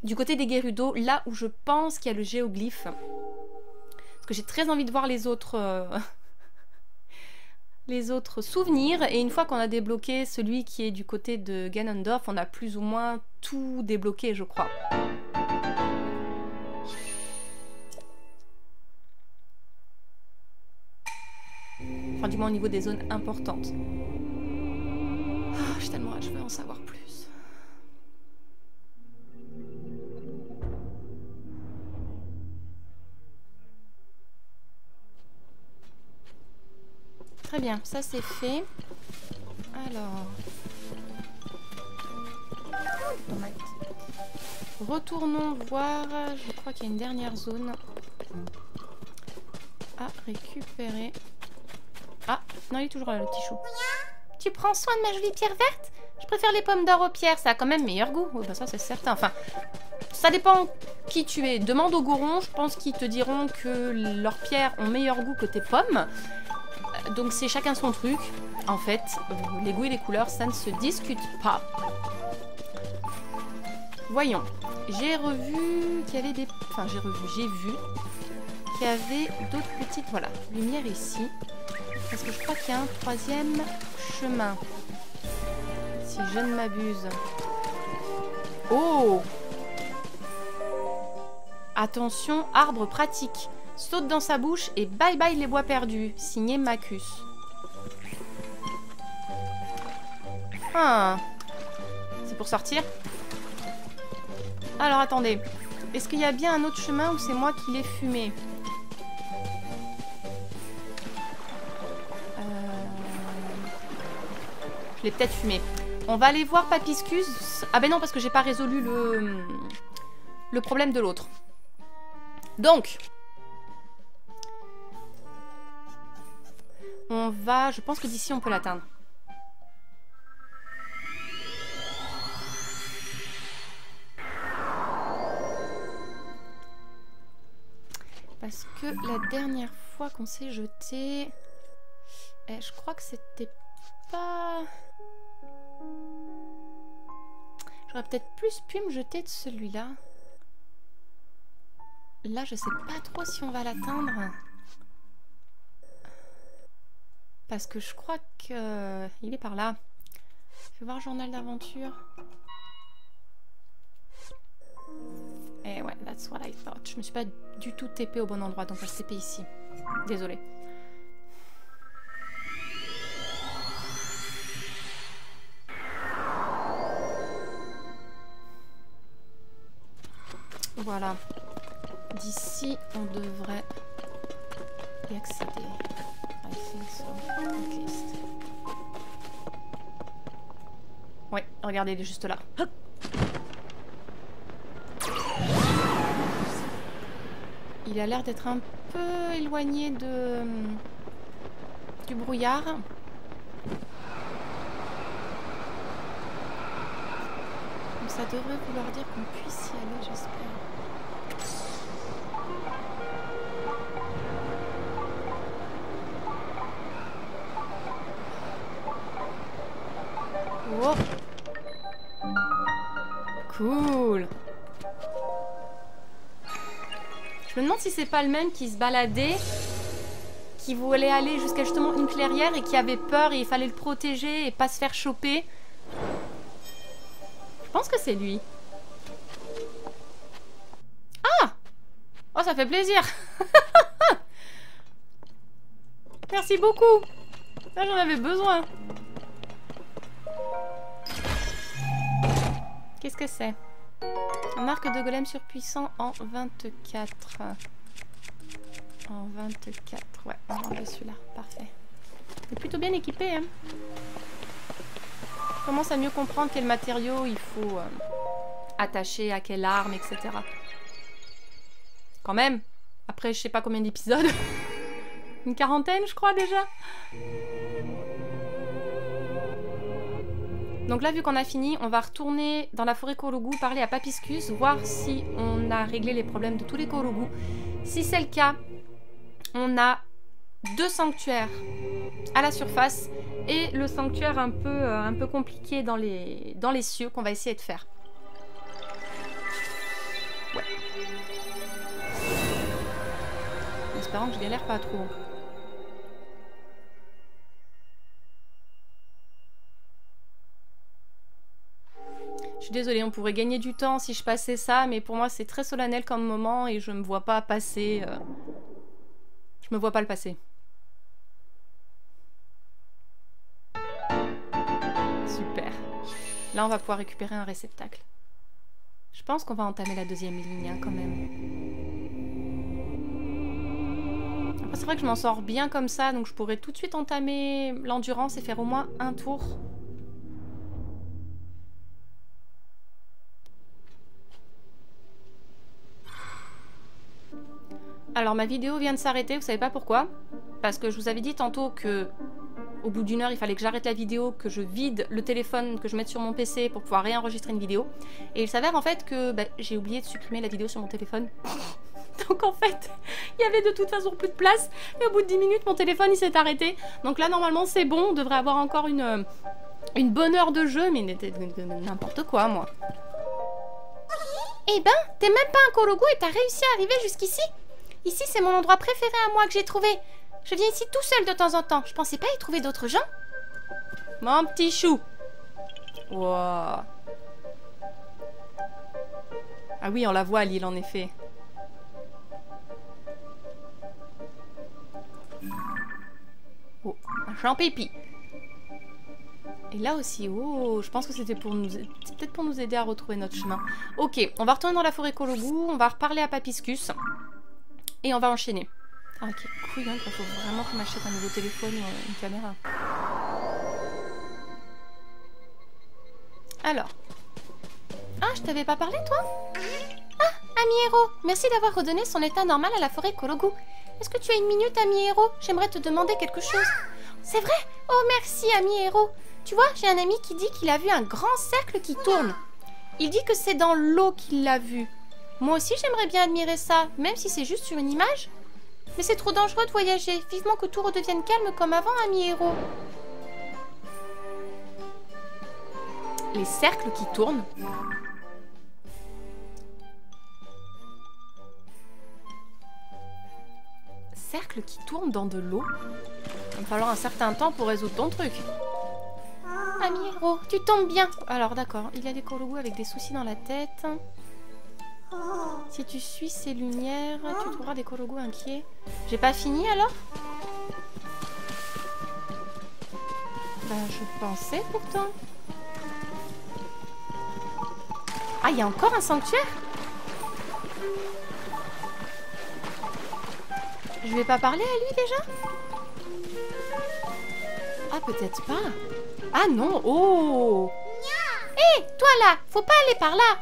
S1: du côté des Gerudo, là où je pense qu'il y a le géoglyphe. Parce que j'ai très envie de voir les autres... les autres souvenirs. Et une fois qu'on a débloqué celui qui est du côté de Ganondorf, on a plus ou moins tout débloqué, je crois. Enfin, du moins au niveau des zones importantes. Oh, j'ai tellement hâte, je veux en savoir plus. Très bien, ça c'est fait. Alors... Retournons voir, je crois qu'il y a une dernière zone à récupérer. Ah, non, il est toujours là, le petit chou. Tu prends soin de ma jolie pierre verte? Je préfère les pommes d'or aux pierres, ça a quand même meilleur goût. Oui, bah ça c'est certain. Enfin, ça dépend qui tu es. Demande aux gorons, je pense qu'ils te diront que leurs pierres ont meilleur goût que tes pommes. Donc c'est chacun son truc. En fait, les goûts et les couleurs, ça ne se discute pas. Voyons. J'ai revu qu'il y avait des... Enfin, j'ai vu qu'il y avait d'autres petites... Voilà, lumière ici. Parce que je crois qu'il y a un troisième chemin. Si je ne m'abuse. Oh! Attention, arbre pratique. Saute dans sa bouche et bye bye les bois perdus. Signé Macus. Ah. C'est pour sortir? Alors attendez. Est-ce qu'il y a bien un autre chemin ou c'est moi qui l'ai fumé? Je l'ai peut-être fumé. On va aller voir Papiscus. Ah ben non, parce que j'ai pas résolu le problème de l'autre. Donc... On va... Je pense que d'ici, on peut l'atteindre. Parce que la dernière fois qu'on s'est jeté... je crois que c'était pas... J'aurais peut-être plus pu me jeter de celui-là. Là, je sais pas trop si on va l'atteindre. Parce que je crois que... il est par là. Je vais voir journal d'aventure. Et ouais, that's what I thought. Je me suis pas du tout TP au bon endroit, donc je vais TP ici. Désolée. Voilà. D'ici, on devrait y accéder. I think so, at least. Ouais, regardez, il est juste là. Il a l'air d'être un peu éloigné de du brouillard. Donc ça devrait vouloir dire qu'on puisse y aller, j'espère. Oh. Cool. Je me demande si c'est pas le même qui se baladait, qui voulait aller jusqu'à justement une clairière et qui avait peur et il fallait le protéger et pas se faire choper. Je pense que c'est lui. Ah! Oh, ça fait plaisir. Merci beaucoup. Là, j'en avais besoin. Qu'est-ce que c'est? Un arc de golem surpuissant en 24. En 24, ouais, on va enlever celui-là, parfait. Il est plutôt bien équipé, hein. Je commence à mieux comprendre quel matériau il faut attacher à quelle arme, etc. Quand même, après je sais pas combien d'épisodes. Une quarantaine, je crois, déjà. Donc là, vu qu'on a fini, on va retourner dans la forêt Korogu, parler à Papiscus, voir si on a réglé les problèmes de tous les Korogu. Si c'est le cas, on a 2 sanctuaires à la surface et le sanctuaire un peu compliqué dans les cieux qu'on va essayer de faire. Ouais. En espérant que je galère pas trop. Je suis désolée, on pourrait gagner du temps si je passais ça, mais pour moi c'est très solennel comme moment et je me vois pas passer... Je me vois pas le passer. Super. Là on va pouvoir récupérer un réceptacle. Je pense qu'on va entamer la 2e ligne hein, quand même. Après c'est vrai que je m'en sors bien comme ça, donc je pourrais tout de suite entamer l'endurance et faire au moins un tour. Alors ma vidéo vient de s'arrêter, vous savez pas pourquoi? Parce que je vous avais dit tantôt que au bout d'1 heure il fallait que j'arrête la vidéo, que je vide le téléphone, que je mette sur mon PC pour pouvoir réenregistrer une vidéo. Et il s'avère en fait que j'ai oublié de supprimer la vidéo sur mon téléphone. Donc en fait, il y avait de toute façon plus de place. Et au bout de 10 minutes, mon téléphone il s'est arrêté. Donc là normalement c'est bon, on devrait avoir encore une bonne heure de jeu, mais n'importe quoi moi. Eh ben, t'es même pas un Korogu et t'as réussi à arriver jusqu'ici? Ici, c'est mon endroit préféré à moi que j'ai trouvé. Je viens ici tout seul de temps en temps. Je pensais pas y trouver d'autres gens. Mon petit chou. Wow. Ah oui, on la voit à l'île, en effet. Oh, un champépi. Et là aussi, oh, je pense que c'était pour nous... peut-être pour nous aider à retrouver notre chemin. Ok, on va retourner dans la forêt Korogu, on va reparler à Papiscus. Et on va enchaîner. Ah ok, cool, hein, il faut vraiment qu'on achète un nouveau téléphone ou une caméra. Alors. Ah, je t'avais pas parlé, toi? Ah, Ami Héros, merci d'avoir redonné son état normal à la forêt Korogu. Est-ce que tu as une minute, Ami Héros? J'aimerais te demander quelque chose. C'est vrai? Oh, merci, Ami Héros. Tu vois, j'ai un ami qui dit qu'il a vu un grand cercle qui tourne. Il dit que c'est dans l'eau qu'il l'a vu. Moi aussi, j'aimerais bien admirer ça, même si c'est juste sur une image. Mais c'est trop dangereux de voyager. Vivement que tout redevienne calme comme avant, Ami Héros. Les cercles qui tournent. Cercles qui tournent dans de l'eau. Il va falloir un certain temps pour résoudre ton truc. Ami Héros, tu tombes bien. Alors d'accord, il y a des Korogu avec des soucis dans la tête. Si tu suis ces lumières, tu trouveras des Korogu inquiets. J'ai pas fini alors? Ben je pensais pourtant. Ah, il y a encore un sanctuaire? Je vais pas parler à lui déjà? Ah, peut-être pas. Ah non, oh! Hé, toi là, faut pas aller par là!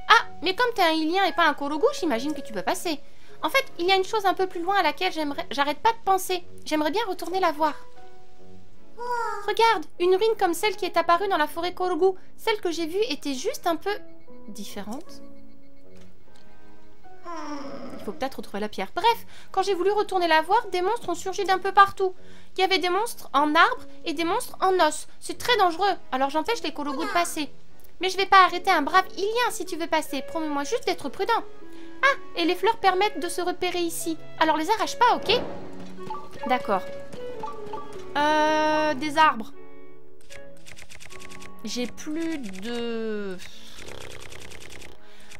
S1: Ah, mais comme t'es un Ilien et pas un Korogu, j'imagine que tu peux passer. En fait, il y a une chose un peu plus loin à laquelle j'arrête pas de penser. J'aimerais bien retourner la voir. Regarde, une ruine comme celle qui est apparue dans la forêt Korogu. Celle que j'ai vue était juste un peu différente. Il faut peut-être retrouver la pierre. Bref, quand j'ai voulu retourner la voir, des monstres ont surgi d'un peu partout. Il y avait des monstres en arbre et des monstres en os. C'est très dangereux, alors j'empêche les Korogu de passer. Mais je vais pas arrêter un brave Ilien si tu veux passer. Promets-moi juste d'être prudent. Ah, et les fleurs permettent de se repérer ici. Alors les arrache pas, ok? D'accord. Des arbres. J'ai plus de...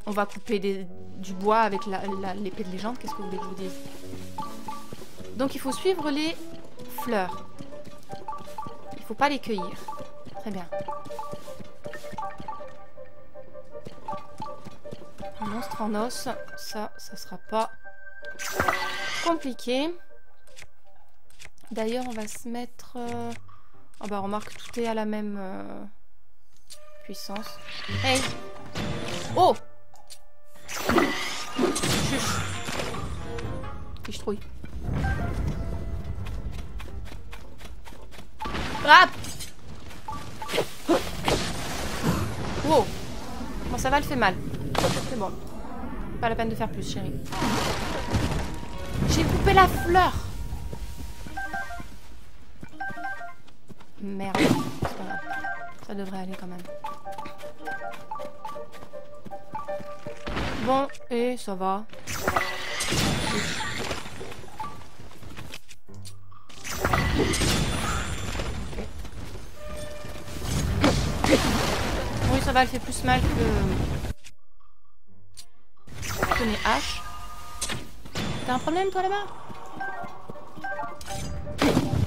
S1: On va couper du bois avec l'épée de légende. Qu'est-ce que vous voulez que je vous dise? Donc il faut suivre les fleurs. Il faut pas les cueillir. Très bien. Un monstre en os. Ça sera pas compliqué. D'ailleurs, on va se mettre... Oh bah remarque, tout est à la même puissance. Hey! Oh! Chuch. Fiche trouille. Ah! Wow! Bon, ça va, elle fait mal. C'est bon. Pas la peine de faire plus, chérie. J'ai coupé la fleur! Merde. C'est pas grave. Ça devrait aller quand même. Bon, et ça va. Oui, ça va, elle fait plus mal que mes haches. T'as un problème, toi, là-bas?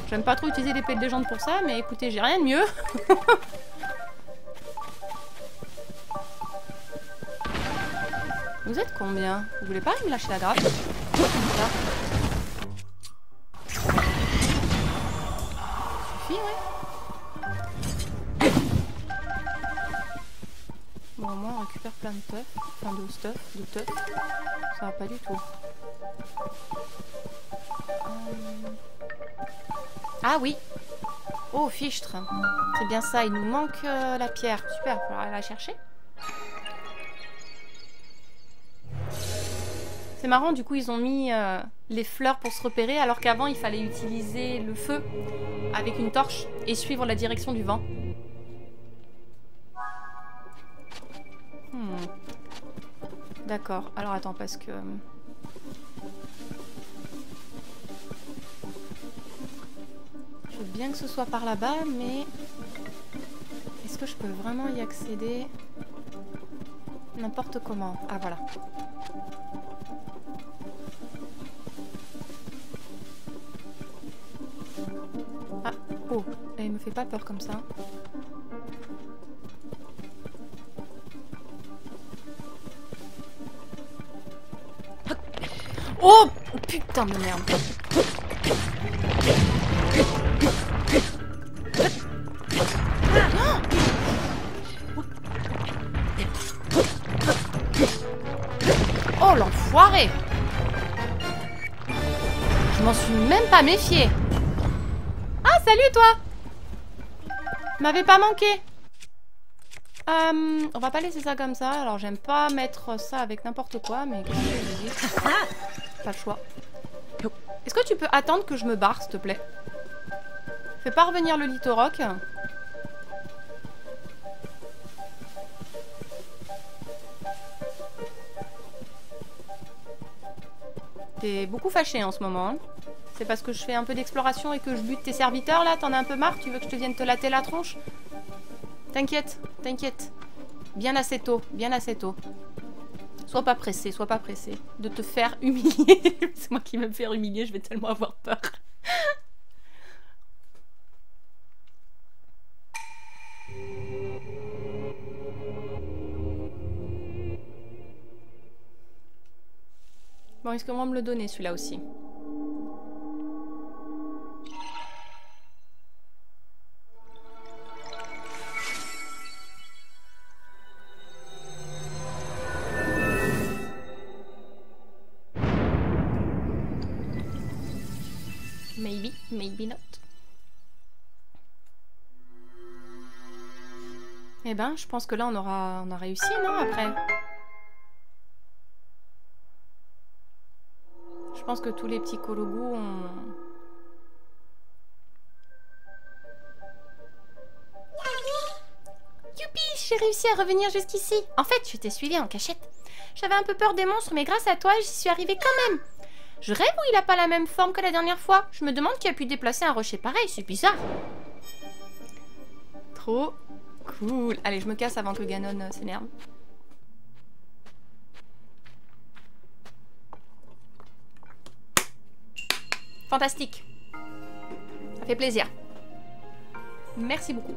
S1: J'aime pas trop utiliser l'épée de légende pour ça, mais écoutez, j'ai rien de mieux. Vous êtes combien? Vous voulez pas me lâcher la grappe? Suffit, ouais. Bon, au moins on récupère plein de stuff. Enfin, de stuff. Ça va pas du tout. Ah oui. Oh, fichtre. C'est bien ça, il nous manque la pierre. Super, il faudra aller la chercher. C'est marrant, du coup, ils ont mis les fleurs pour se repérer, alors qu'avant, il fallait utiliser le feu avec une torche et suivre la direction du vent. D'accord. Alors, attends, parce que... Je veux bien que ce soit par là-bas, mais... Est-ce que je peux vraiment y accéder n'importe comment? Ah, voilà. Ah, oh, elle me fait pas peur comme ça. Oh, putain de merde. Oh l'enfoiré. Je m'en suis même pas méfiée. Ah, salut toi. M'avais pas manqué. On va pas laisser ça comme ça. Alors j'aime pas mettre ça avec n'importe quoi, mais qu'est-ce que je dis? Pas le choix. Est-ce que tu peux attendre que je me barre, s'il te plaît? Fais pas revenir le Littorock. T'es beaucoup fâché en ce moment. Hein. C'est parce que je fais un peu d'exploration et que je bute tes serviteurs là? T'en as un peu marre? Tu veux que je te vienne te latter la tronche? T'inquiète, t'inquiète. Bien assez tôt, bien assez tôt. Sois pas pressé de te faire humilier. C'est moi qui vais me faire humilier, je vais tellement avoir peur. Bon, est-ce qu'on va me le donner celui-là aussi? Maybe, maybe not. Eh ben, je pense que là, on a réussi, non, après? Je pense que tous les petits Kologu ont... Youpi, j'ai réussi à revenir jusqu'ici. En fait, je t'ai suivi en cachette. J'avais un peu peur des monstres, mais grâce à toi, j'y suis arrivée quand même. Je rêve où il a pas la même forme que la dernière fois. Je me demande qui a pu déplacer un rocher pareil, c'est bizarre. Trop cool. Allez, je me casse avant que Ganon s'énerve. Fantastique. Ça fait plaisir. Merci beaucoup.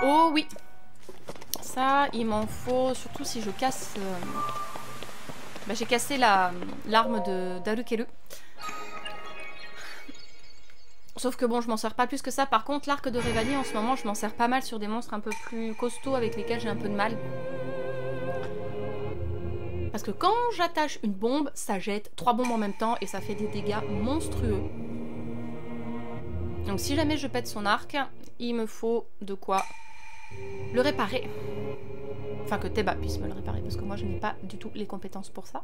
S1: Oh oui. Ça, il m'en faut, surtout si je casse... Bah, j'ai cassé l'arme d'Arukeru. Sauf que bon, je m'en sers pas plus que ça. Par contre, l'arc de Revali, en ce moment, je m'en sers pas mal sur des monstres un peu plus costauds avec lesquels j'ai un peu de mal. Parce que quand j'attache une bombe, ça jette 3 bombes en même temps et ça fait des dégâts monstrueux. Donc si jamais je pète son arc, il me faut de quoi le réparer. Enfin que Teba puisse me le réparer parce que moi je n'ai pas du tout les compétences pour ça.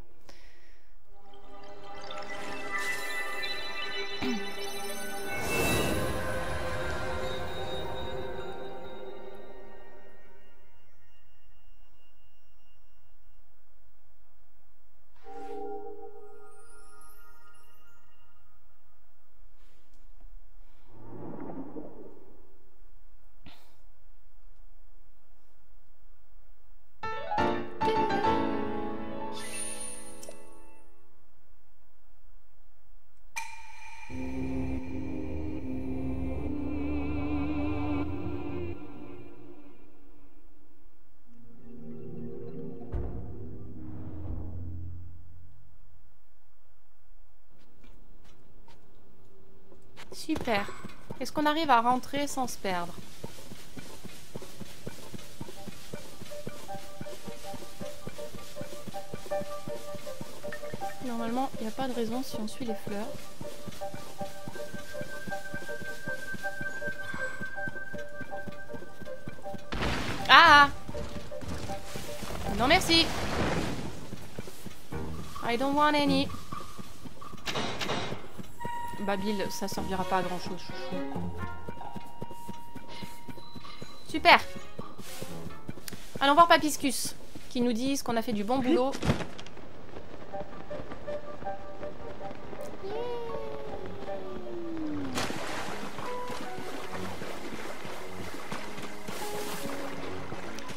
S1: Super. Est-ce qu'on arrive à rentrer sans se perdre? Normalement, il n'y a pas de raison si on suit les fleurs. Ah! Non merci. I don't want any. Babil, ça servira pas à grand chose, chouchou. Super. Allons voir Papiscus, qui nous disent qu'on a fait du bon boulot.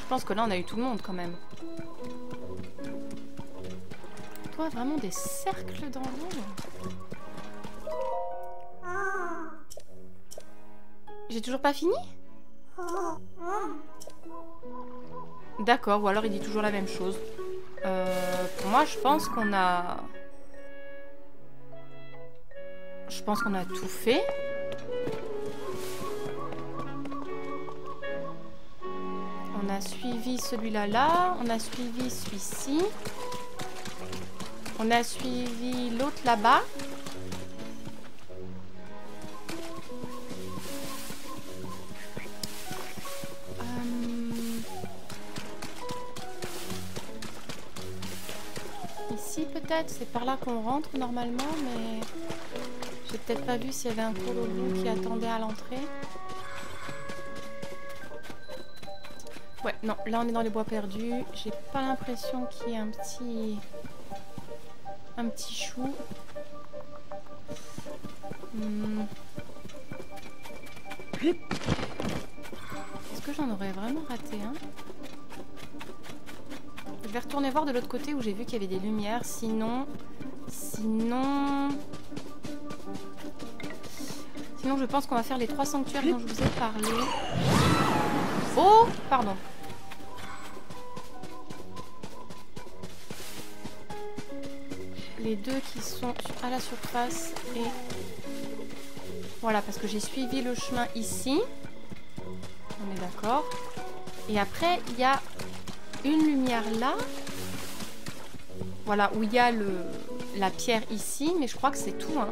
S1: Je pense que là on a eu tout le monde quand même. Toi, vraiment des cercles dans l'eau. J'ai toujours pas fini? D'accord, ou alors il dit toujours la même chose. Pour moi, je pense qu'on a... Je pense qu'on a tout fait. On a suivi celui-là là. On a suivi celui-ci. On a suivi l'autre là-bas. Ici peut-être, c'est par là qu'on rentre normalement, mais j'ai peut-être pas vu s'il y avait un Kologu qui attendait à l'entrée. Ouais, non, là on est dans les bois perdus. J'ai pas l'impression qu'il y ait un petit chou. Est-ce que j'en aurais vraiment raté un? Je vais retourner voir de l'autre côté où j'ai vu qu'il y avait des lumières. Sinon, je pense qu'on va faire les 3 sanctuaires dont je vous ai parlé. Oh, pardon. Les deux qui sont à la surface et... Voilà, parce que j'ai suivi le chemin ici. On est d'accord. Et après, il y a une lumière là. Voilà, où il y a la pierre ici, mais je crois que c'est tout, hein.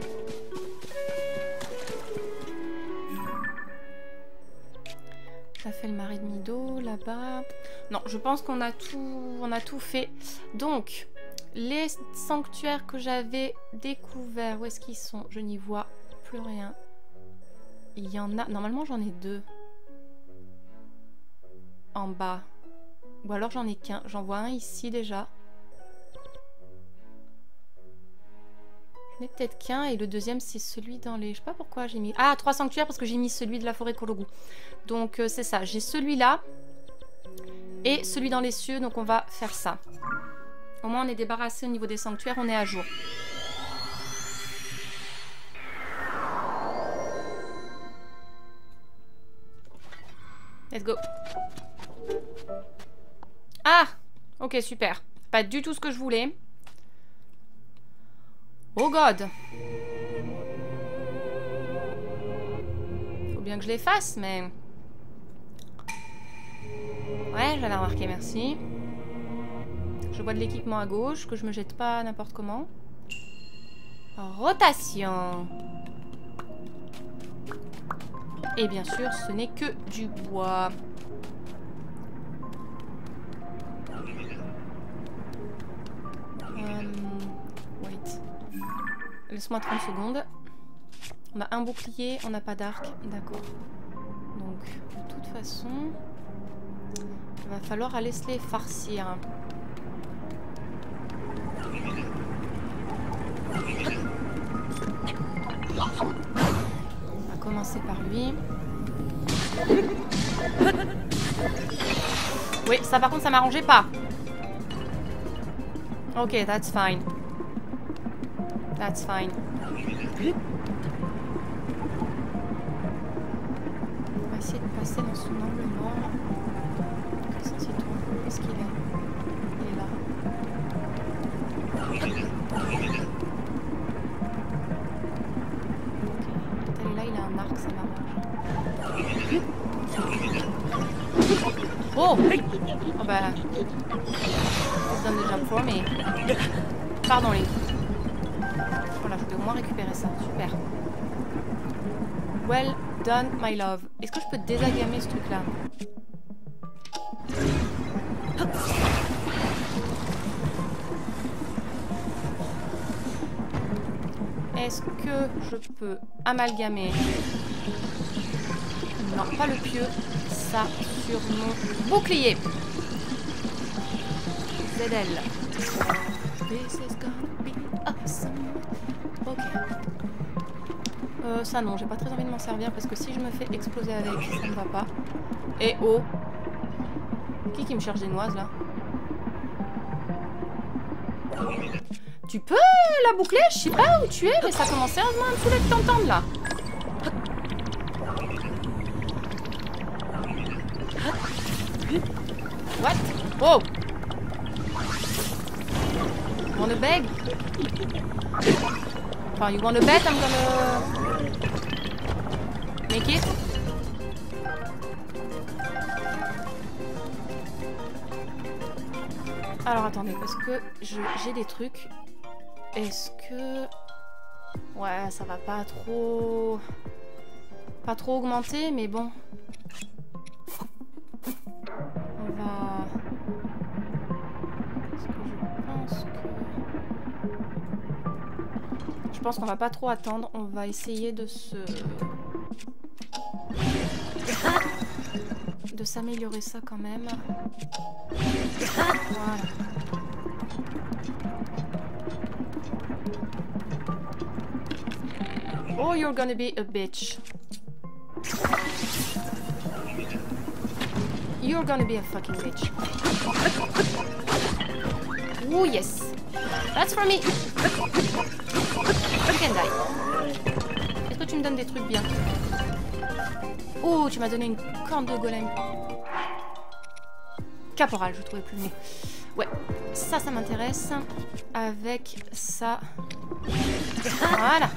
S1: Ça fait le mari de Mido, là-bas. Non, je pense qu'on a tout fait. Donc, les sanctuaires que j'avais découverts, où est-ce qu'ils sont? Je n'y vois plus rien. Il y en a... Normalement, j'en ai 2. En bas. Ou alors j'en ai qu'un. J'en vois un ici déjà. J'en ai peut-être qu'un. Et le deuxième, c'est celui dans les... Je sais pas pourquoi j'ai mis... Ah, 3 sanctuaires parce que j'ai mis celui de la forêt Kologu. Donc, c'est ça. J'ai celui-là. Et celui dans les cieux. Donc, on va faire ça. Au moins, on est débarrassé au niveau des sanctuaires. On est à jour. Let's go. Ah! Ok, super. Pas du tout ce que je voulais. Oh God! Faut bien que je les fasse, mais... Ouais, j'avais remarqué, merci. Je vois de l'équipement à gauche, que je me jette pas n'importe comment. Rotation. Et bien sûr, ce n'est que du bois. Wait. Laisse-moi 30 secondes. On a un bouclier, on n'a pas d'arc. D'accord. Donc, de toute façon, il va falloir aller se les farcir. On va commencer par lui. Oui, ça par contre, ça m'arrangeait pas. Ok, that's fine. That's fine. On va essayer de passer dans son angle mort. Qu'est-ce qu'il tourne? Qu'est-ce qu'il est? Il est là. Ok. Là, il a un arc, ça m'arrange. Oh! Oh bah... It's done the job for me. Pardon, Link. Voilà, je vais au moins récupérer ça. Super. Well done, my love. Est-ce que je peux désagamer ce truc-là? Est-ce que je peux amalgamer? Non, pas le pieu. Ça sur mon bouclier. ZL. This is gonna be awesome. Ok. Ça non, j'ai pas très envie de m'en servir parce que si je me fais exploser avec, ça ne va pas. Et oh. Qui me cherche des noises là? Tu peux la boucler? Je sais pas où tu es, mais ça commence sérieusement à me saouler de t'entendre là. What? Oh! You wanna beg? Enfin, you wanna bet I'm gonna... make it? Alors attendez, parce que j'ai des trucs. Est-ce que... Ouais, ça va pas trop... Pas trop augmenter, mais bon. On va... Je pense qu'on va pas trop attendre. On va essayer de se... de s'améliorer ça quand même. Voilà. Oh, you're gonna be a bitch. You're gonna be a fucking bitch. Oh yes. That's for me. You can die. Est-ce que tu me donnes des trucs bien? Oh, tu m'as donné une corne de golem. Caporal, je trouvais plus le mot. Ouais, ça m'intéresse. Avec ça. Voilà.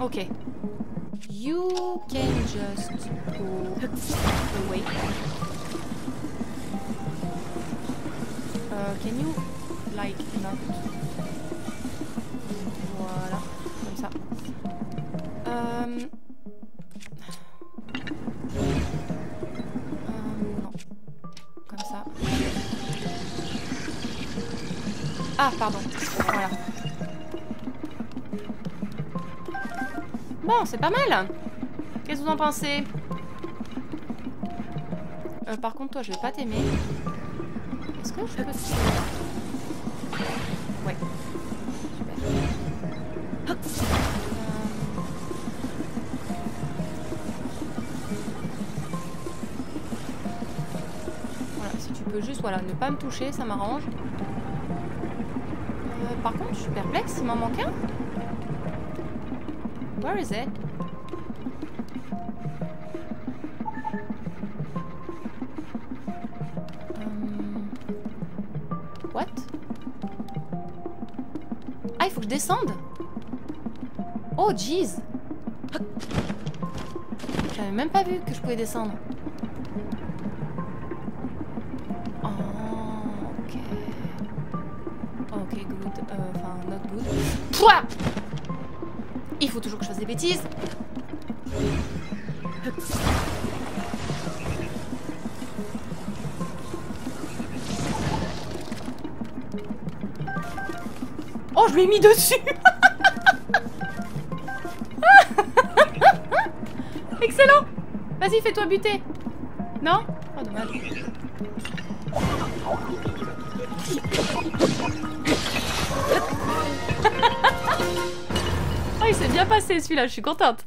S1: Ok. You can just go away. Can you like not? Voilà, comme ça. Non, comme ça. Ah, pardon. Voilà. Bon, c'est pas mal. Qu'est-ce que vous en pensez? Par contre, toi, je vais pas t'aimer. Est-ce que je peux... Ouais. Super. Voilà, si tu peux juste, voilà, ne pas me toucher, ça m'arrange. Par contre, je suis perplexe, il m'en manque un. Where is it? What? Ah, il faut que je descende? Oh, jeez! J'avais même pas vu que je pouvais descendre. Oh, ok. Ok, good. Enfin, not good. Pouah! Il faut toujours que je fasse des bêtises. Oh, je lui ai mis dessus. Excellent. Vas-y, fais-toi buter. Non? Oh, dommage. Oh, il s'est bien passé celui-là, je suis contente.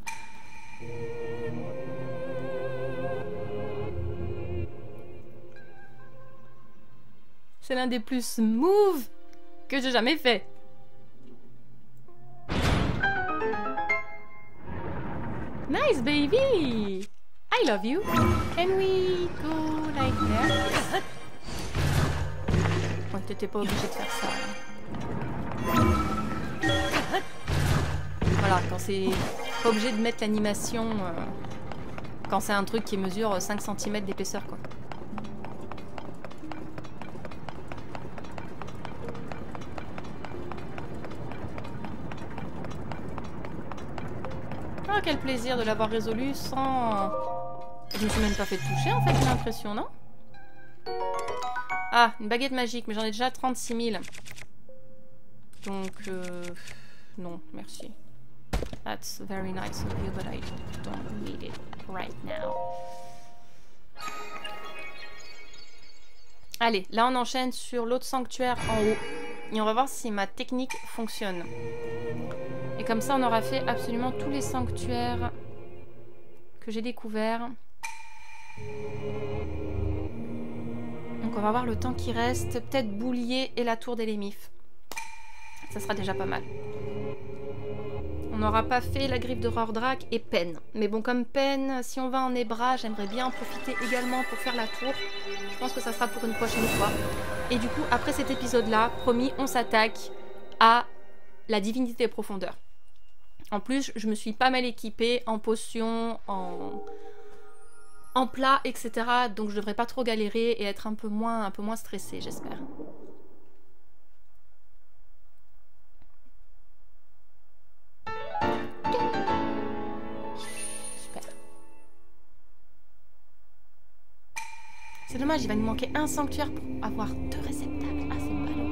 S1: C'est l'un des plus smooth que j'ai jamais fait. Nice baby! I love you. Can we go like that? Ouais, t'étais pas obligé de faire ça. Voilà, quand c'est pas obligé de mettre l'animation quand c'est un truc qui mesure 5 cm d'épaisseur, quoi. Ah, quel plaisir de l'avoir résolu sans... Je me suis même pas fait toucher, en fait, j'ai l'impression, non? Ah, une baguette magique, mais j'en ai déjà 36 000. Donc, non, merci. That's very nice of you, but I don't need it right now. Allez, là on enchaîne sur l'autre sanctuaire en haut. Et on va voir si ma technique fonctionne. Et comme ça, on aura fait absolument tous les sanctuaires que j'ai découverts. Donc on va voir le temps qui reste. Peut-être Boulier et la tour d'Élémif. Ça sera déjà pas mal. On n'aura pas fait la griffe de Rordrak et Pen. Mais bon, comme Pen, si on va en Ebra, j'aimerais bien en profiter également pour faire la tour. Je pense que ça sera pour une prochaine fois. Et du coup, après cet épisode-là, promis, on s'attaque à la divinité des profondeurs. En plus, je me suis pas mal équipée en potions, en plats, etc. Donc je devrais pas trop galérer et être un peu moins stressée, j'espère. Super. C'est dommage, il va nous manquer un sanctuaire pour avoir 2 réceptacles. Ah, c'est ballot.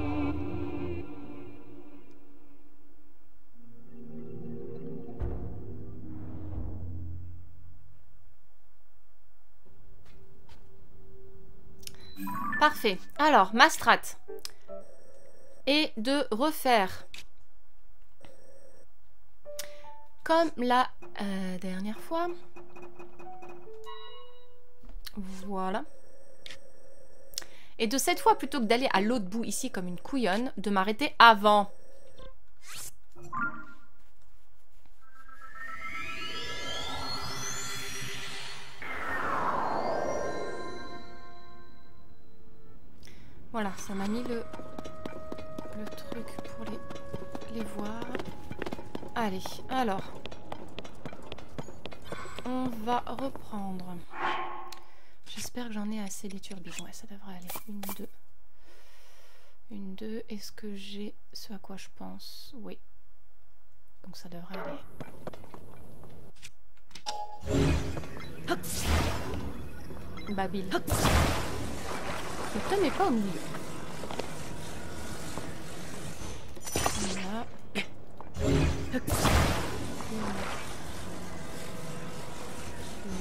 S1: Parfait. Alors, ma strat est de refaire comme la dernière fois. Voilà. Et de cette fois, plutôt que d'aller à l'autre bout ici comme une couillonne, de m'arrêter avant. Voilà, ça m'a mis le truc pour les voir. Allez, alors. On va reprendre. J'espère que j'en ai assez des turbines. Ouais, ça devrait aller. 1, 2. Une, deux. Est-ce que j'ai ce à quoi je pense? Oui. Donc ça devrait aller. Babil. Le thème n'est pas au milieu. Voilà.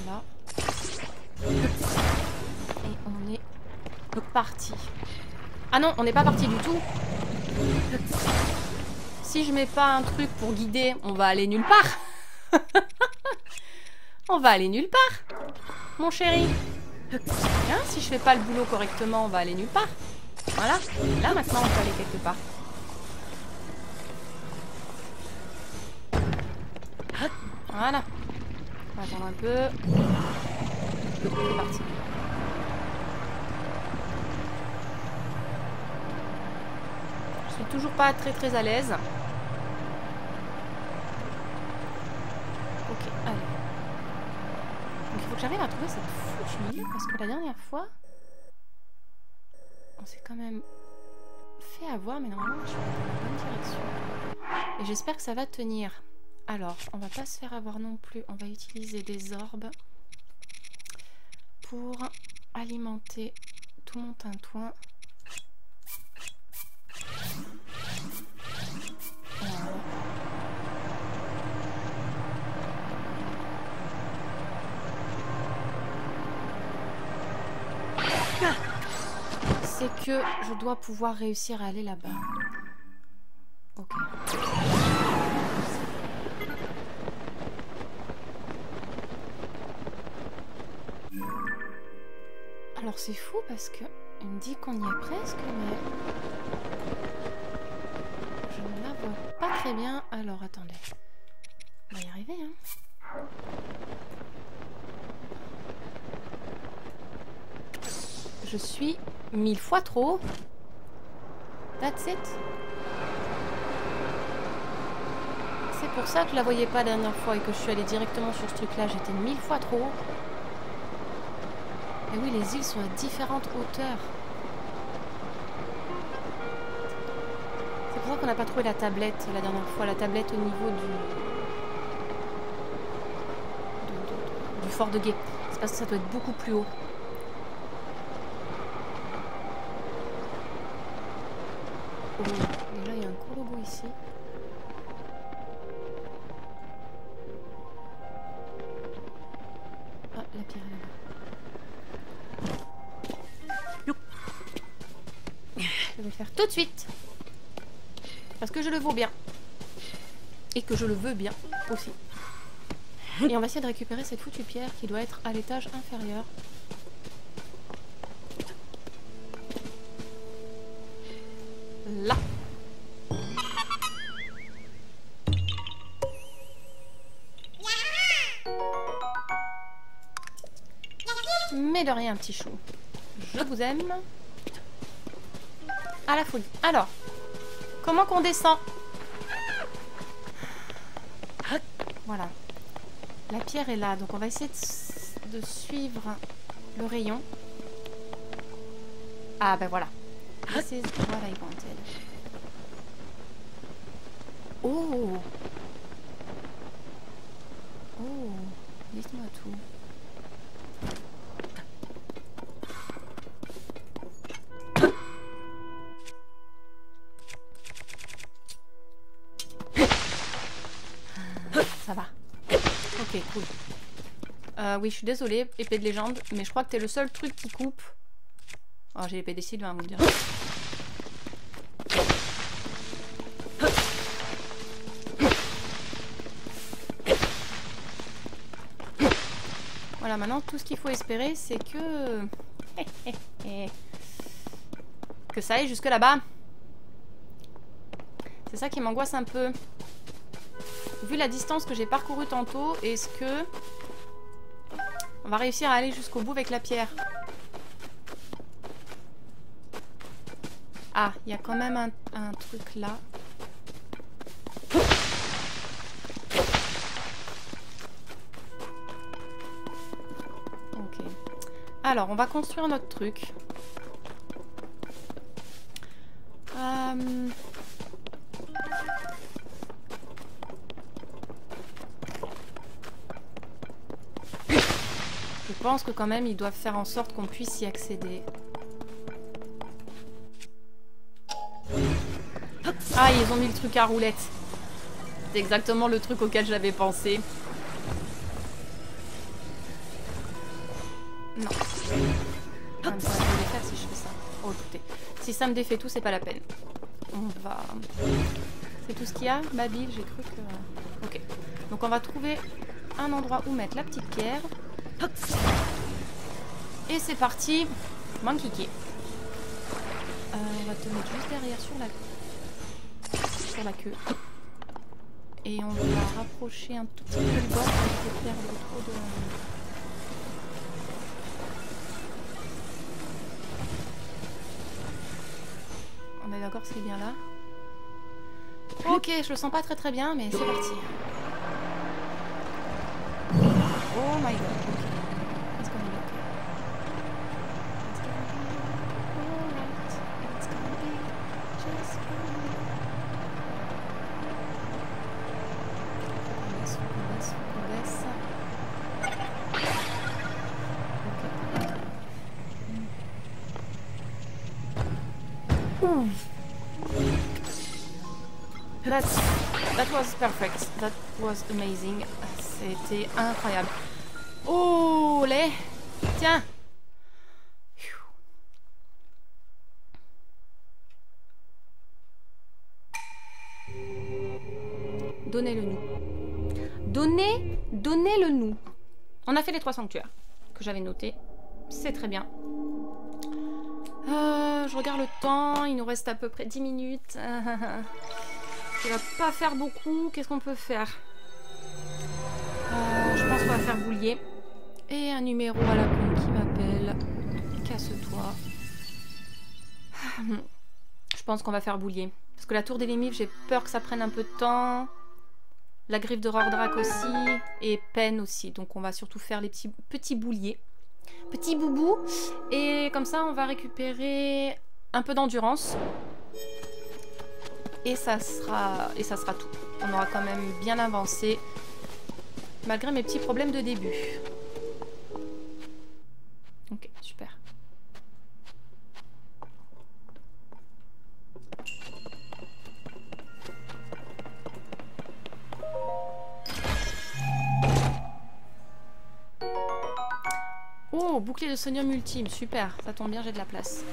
S1: Là. Et on est parti. Ah non, on n'est pas parti du tout. Si je mets pas un truc pour guider, on va aller nulle part. On va aller nulle part, mon chéri. Hein, si je fais pas le boulot correctement, on va aller nulle part. Voilà. Là, maintenant, on peut aller quelque part. Voilà. On va attendre un peu. C'est parti. Je suis toujours pas très à l'aise. Ok, allez. Donc il faut que j'arrive à trouver cette foutue île parce que la dernière fois, on s'est quand même fait avoir, mais normalement je suis dans la bonne direction. Et j'espère que ça va tenir. Alors, on va pas se faire avoir non plus. On va utiliser des orbes pour alimenter tout mon tintouin. Voilà. C'est que je dois pouvoir réussir à aller là-bas. Ok. Alors c'est fou parce que il me dit qu'on y est presque, mais je ne la vois pas très bien. Alors attendez, on va y arriver, hein. Je suis 1000 fois trop haut. That's it. C'est pour ça que je la voyais pas la dernière fois et que je suis allée directement sur ce truc-là. J'étais 1000 fois trop haut. Et oui, les îles sont à différentes hauteurs. C'est pour ça qu'on n'a pas trouvé la tablette la dernière fois. La tablette au niveau du fort de guet. C'est parce que ça doit être beaucoup plus haut. Oh, déjà il y a un corbeau ici. Ah, la pierre est là-bas. Je vais le faire tout de suite. Parce que je le vaux bien. Et que je le veux bien aussi. Et on va essayer de récupérer cette foutue pierre qui doit être à l'étage inférieur. Là. Mais de rien, petit chou. Je vous aime. À la folie. Alors, comment qu'on descend? Voilà. La pierre est là, donc on va essayer de suivre le rayon. Ah ben voilà. This is what I wanted. Oh. Oh. Dites-moi tout. Ça va. Ok, cool. Oui, je suis désolée, épée de légende, mais je crois que t'es le seul truc qui coupe. Oh, j'ai l'épée des Sylvains, vous me direz. Voilà, maintenant, tout ce qu'il faut espérer, c'est que... que ça aille jusque là-bas. C'est ça qui m'angoisse un peu. Vu la distance que j'ai parcourue tantôt, est-ce que on va réussir à aller jusqu'au bout avec la pierre? Ah, il y a quand même un truc là. Ok. Alors, on va construire notre truc. Je pense que quand même ils doivent faire en sorte qu'on puisse y accéder. Ah, ils ont mis le truc à roulette. C'est exactement le truc auquel j'avais pensé. Non. Ah, mais ça va me défaire si je fais ça. Oh, écoutez. Si ça me défait tout, c'est pas la peine. On va... C'est tout ce qu'il y a, Babil, j'ai cru que... Ok. Donc on va trouver un endroit où mettre la petite pierre. Et c'est parti. Monkey Key. On va te mettre juste derrière sur la queue. Et on va rapprocher un tout petit peu le bord pour éviter de perdre trop de... On est d'accord, c'est bien là. Ok, je le sens pas très bien, mais c'est parti. Oh my god. Ok. It's gonna be okay. It's gonna be alright. It's gonna be just fine. On baisse. Ok. That was perfect. That was amazing. C'était incroyable. Oh, les... Tiens. Donnez-le nous. Donnez-le nous. On a fait les 3 sanctuaires que j'avais notés. C'est très bien. Je regarde le temps. Il nous reste à peu près 10 minutes. Il va pas faire beaucoup. Qu'est-ce qu'on peut faire? Je pense qu'on va faire boulier. Et un numéro à la con qui m'appelle. Casse-toi. Je pense qu'on va faire boulier. Parce que la tour des limites, j'ai peur que ça prenne un peu de temps. La griffe de Rordrak aussi. Et peine aussi. Donc on va surtout faire les petits bouliers. Petits boubous. Et comme ça, on va récupérer un peu d'endurance. Et ça sera tout. On aura quand même bien avancé. Malgré mes petits problèmes de début. Ok, super. Oh, bouclier de sonium ultime, super. Ça tombe bien, j'ai de la place.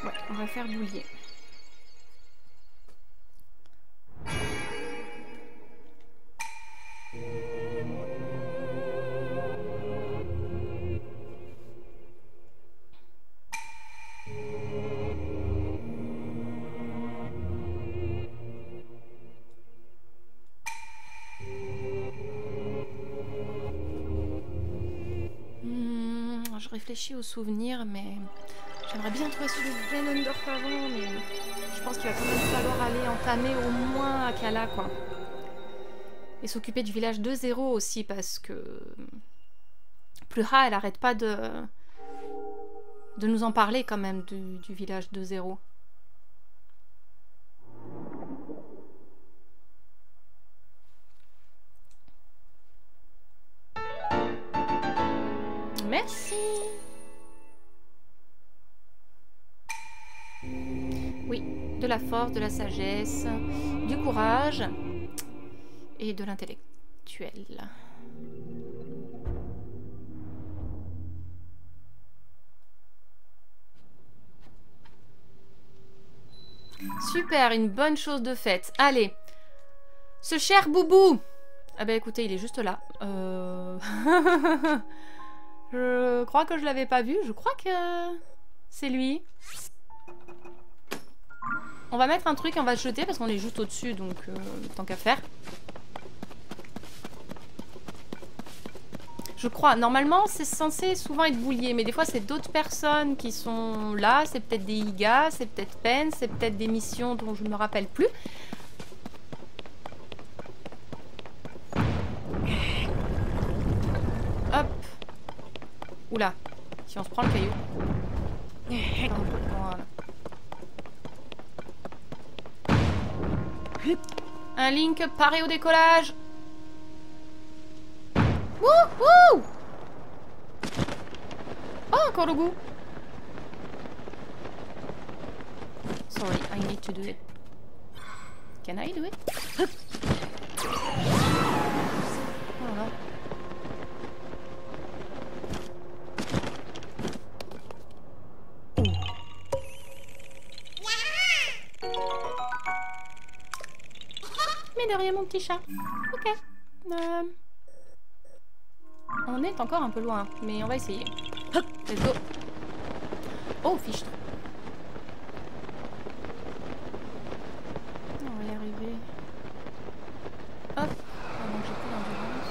S1: Ouais, on va faire boulier. Je réfléchis aux souvenirs, mais j'aimerais bien trouver celui de Venendorf avant, mais je pense qu'il va quand même falloir aller entamer au moins Akkala, quoi. Et s'occuper du village 2-0 aussi, parce que Pluha, elle arrête pas de nous en parler quand même du village 2-0. Merci. Oui, de la force, de la sagesse, du courage et de l'intellectuel. Super, une bonne chose de faite. Allez, ce cher Boubou. Ah bah écoutez, il est juste là. Je crois que je l'avais pas vu. Je crois que c'est lui. On va mettre un truc, on va jeter parce qu'on est juste au-dessus, donc tant qu'à faire. Je crois. Normalement, c'est censé souvent être boulier, mais des fois, c'est d'autres personnes qui sont là. C'est peut-être des Iga, c'est peut-être Pen, c'est peut-être des missions dont je ne me rappelle plus. Hop. Oula. Si Tiens, on se prend le caillou. Voilà. Un Link paré au décollage. Wouhou! Oh, encore le goût. Sorry, I need to do it. Can I do it? Voilà. Mais de rien, mon petit chat. Ok. On est encore un peu loin, mais on va essayer. Let's go. Oh, fiche. On va y arriver. Hop. Ah non, j'ai plus d'endurance.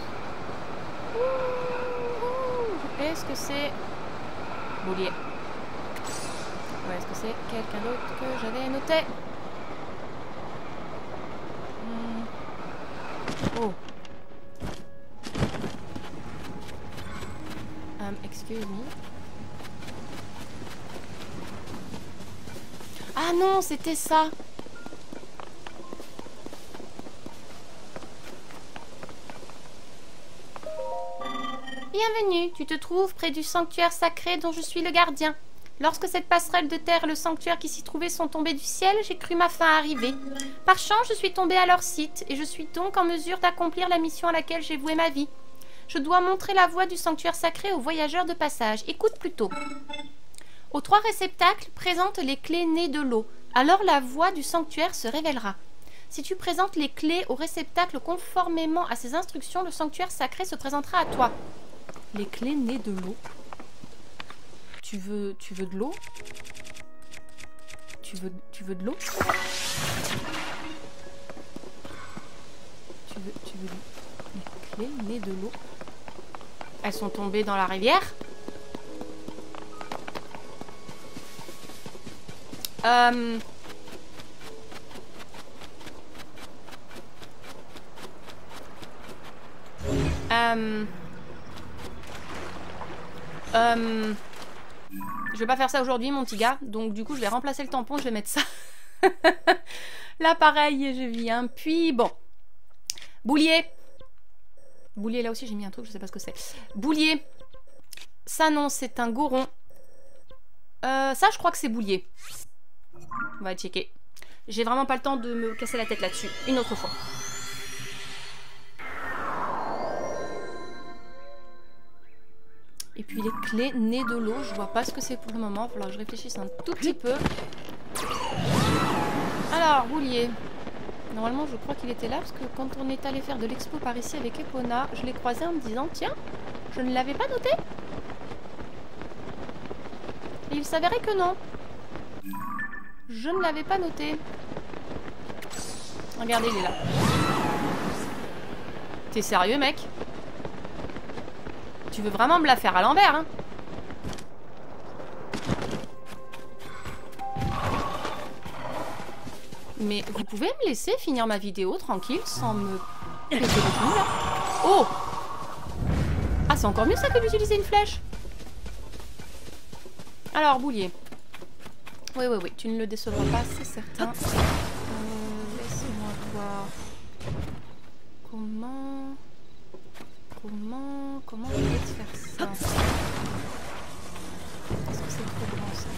S1: Est-ce que c'est... Boulier. Ou est-ce que c'est quelqu'un d'autre que j'avais noté? Oh. Excuse me. Ah non, c'était ça. Bienvenue, tu te trouves près du sanctuaire sacré dont je suis le gardien. Lorsque cette passerelle de terre et le sanctuaire qui s'y trouvait sont tombés du ciel, j'ai cru ma fin arriver. Par chance, je suis tombée à leur site et je suis donc en mesure d'accomplir la mission à laquelle j'ai voué ma vie. Je dois montrer la voie du sanctuaire sacré aux voyageurs de passage. Écoute plutôt. Aux 3 réceptacles, présente les clés nées de l'eau. Alors la voie du sanctuaire se révélera. Si tu présentes les clés au réceptacle conformément à ces instructions, le sanctuaire sacré se présentera à toi. Les clés nées de l'eau. Tu veux de l'eau? Tu veux de l'eau? Tu veux les clés nées de l'eau? Elles sont tombées dans la rivière? Je vais pas faire ça aujourd'hui, mon petit gars. Donc du coup, je vais remplacer le tampon. Je vais mettre ça. Là, pareil, j'ai vu un puits. Bon. Boulier. Boulier, là aussi, j'ai mis un truc. Je sais pas ce que c'est. Boulier. Ça, non, c'est un goron. Ça, je crois que c'est boulier. On va checker. J'ai vraiment pas le temps de me casser la tête là-dessus. Une autre fois. Et puis les clés nées de l'eau, je vois pas ce que c'est pour le moment. Il va falloir que je réfléchisse un tout petit peu. Alors, boulier. Normalement, je crois qu'il était là parce que quand on est allé faire de l'expo par ici avec Epona, je l'ai croisé en me disant, tiens, je ne l'avais pas noté. Et il s'avérait que non. Je ne l'avais pas noté. Regardez, il est là. T'es sérieux, mec? Tu veux vraiment me la faire à l'envers, hein? Mais vous pouvez me laisser finir ma vidéo tranquille sans me péter le genou, là? Oh! Ah, c'est encore mieux ça que d'utiliser une flèche. Alors, boulier. Oui, tu ne le décevras pas, c'est certain. Laissez-moi voir. Comment je vais te faire ça? Est-ce que c'est trop grand ça?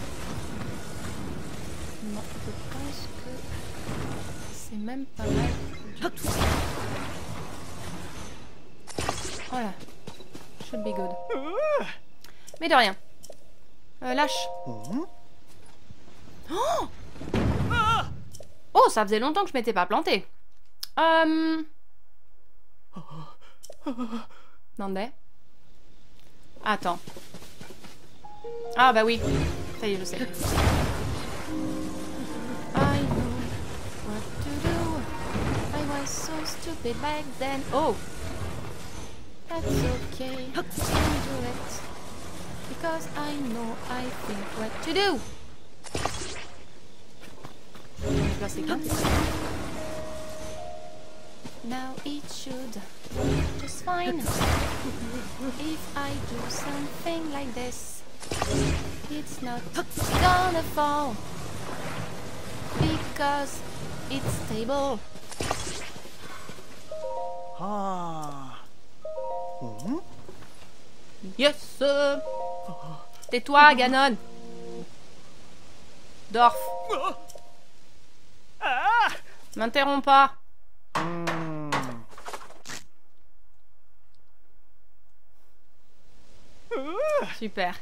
S1: Non, je pense que c'est même pas mal du tout. Voilà. Should be good. Mais de rien. Lâche. Oh! Oh, ça faisait longtemps que je m'étais pas plantée. Nandé. Attends. Ah bah oui. Ça y est, je sais. I know what to do. I was so stupid back then. Oh! That's okay. I'll do it. Because I know I think what to do. Là, c'est bien. Now it should work just fine. If I do something like this. It's not gonna fall because it's stable.
S3: Ah.
S1: Yes. Tais-toi, Ganon. Dorf. M'interromps pas. Super.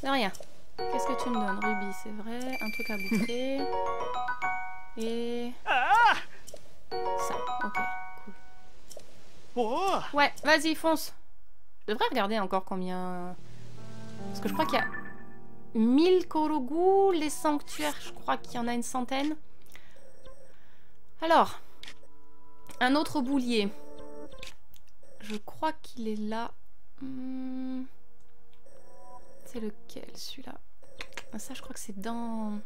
S1: De rien. Qu'est-ce que tu me donnes, Ruby? C'est vrai, un truc à bouffer. Et... ça, ok, cool. Ouais, vas-y, fonce. Je devrais regarder encore combien... Parce que je crois qu'il y a 1000 Korogu, les sanctuaires, je crois qu'il y en a une centaine. Alors, un autre boulier. Je crois qu'il est là. C'est lequel, celui-là? Ça, je crois que c'est dans...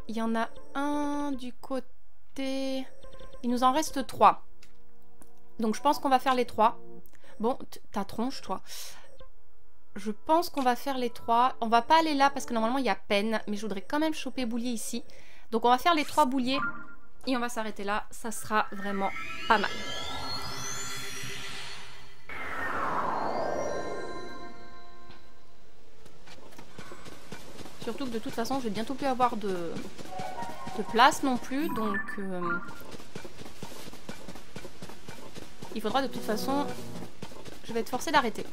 S1: Il y en a un du côté... Il nous en reste 3. Donc, je pense qu'on va faire les 3. Bon, ta tronche, toi. Je pense qu'on va faire les 3. On va pas aller là parce que normalement, il y a peine. Mais je voudrais quand même choper boulier ici. Donc, on va faire les 3 bouliers. Et on va s'arrêter là. Ça sera vraiment pas mal. Surtout que de toute façon, je vais bientôt plus avoir de place non plus. Donc, il faudra de toute façon... Je vais être forcée d'arrêter.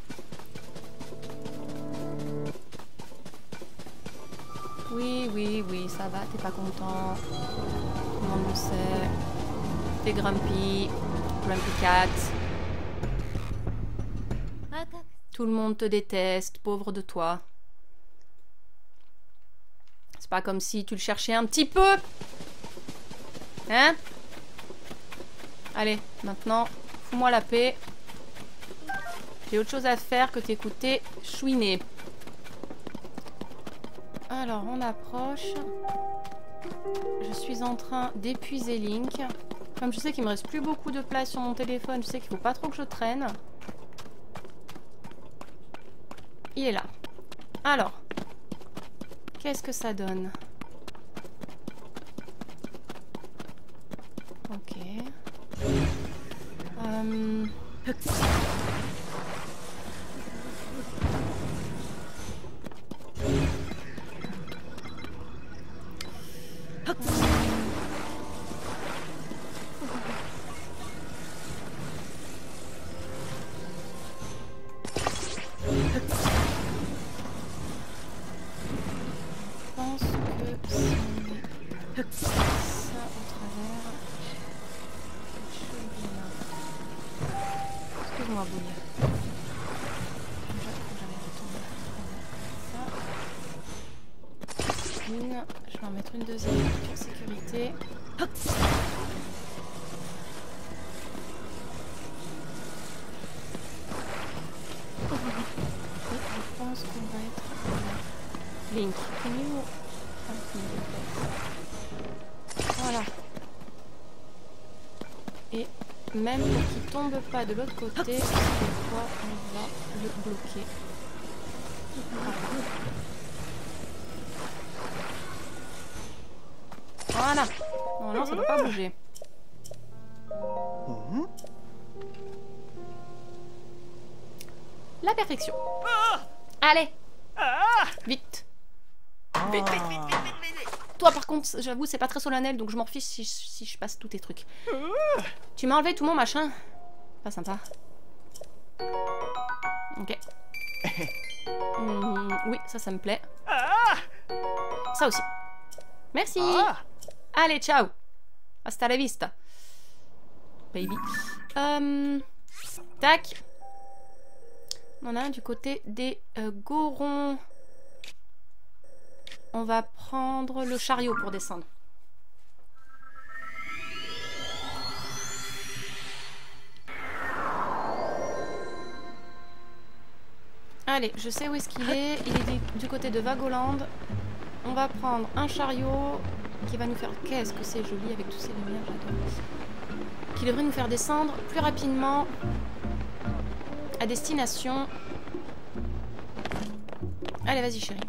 S1: Oui, oui, oui, ça va, t'es pas content. Tout le monde le sait. T'es Grumpy. Grumpy Cat. Tout le monde te déteste, pauvre de toi. C'est pas comme si tu le cherchais un petit peu. Hein? Allez, maintenant, fous-moi la paix. J'ai autre chose à faire que t'écouter chouiner. Alors, on approche. Je suis en train d'épuiser Link. Comme je sais qu'il me reste plus beaucoup de place sur mon téléphone, je sais qu'il faut pas trop que je traîne. Il est là. Alors, qu'est-ce que ça donne? Ok. Excuse-moi, Boulia. Je vais en mettre une deuxième pour sécurité. Je pense qu'on va être... Link, can you... Voilà. Et même pour qu'il tombe pas de l'autre côté, cette fois on va le bloquer. Voilà. Normalement ça ne doit pas bouger. La perfection. Allez. Vite. Vite, vite, vite, vite, vite, vite. Toi par contre, j'avoue, c'est pas très solennel, donc je m'en fiche si je passe tous tes trucs. Tu m'as enlevé tout mon machin. Pas sympa. Ok. Oui, ça me plaît. Ça aussi. Merci. Allez, ciao. Hasta la vista. Baby. Tac. On a un du côté des Gorons. On va prendre le chariot pour descendre. Allez, je sais où est-ce qu'il est. Il est du côté de Vagoland. On va prendre un chariot qui va nous faire... Qu'est-ce que c'est joli avec tous ces lumières, j'adore. Qui devrait nous faire descendre plus rapidement. À destination. Allez, vas-y, chérie.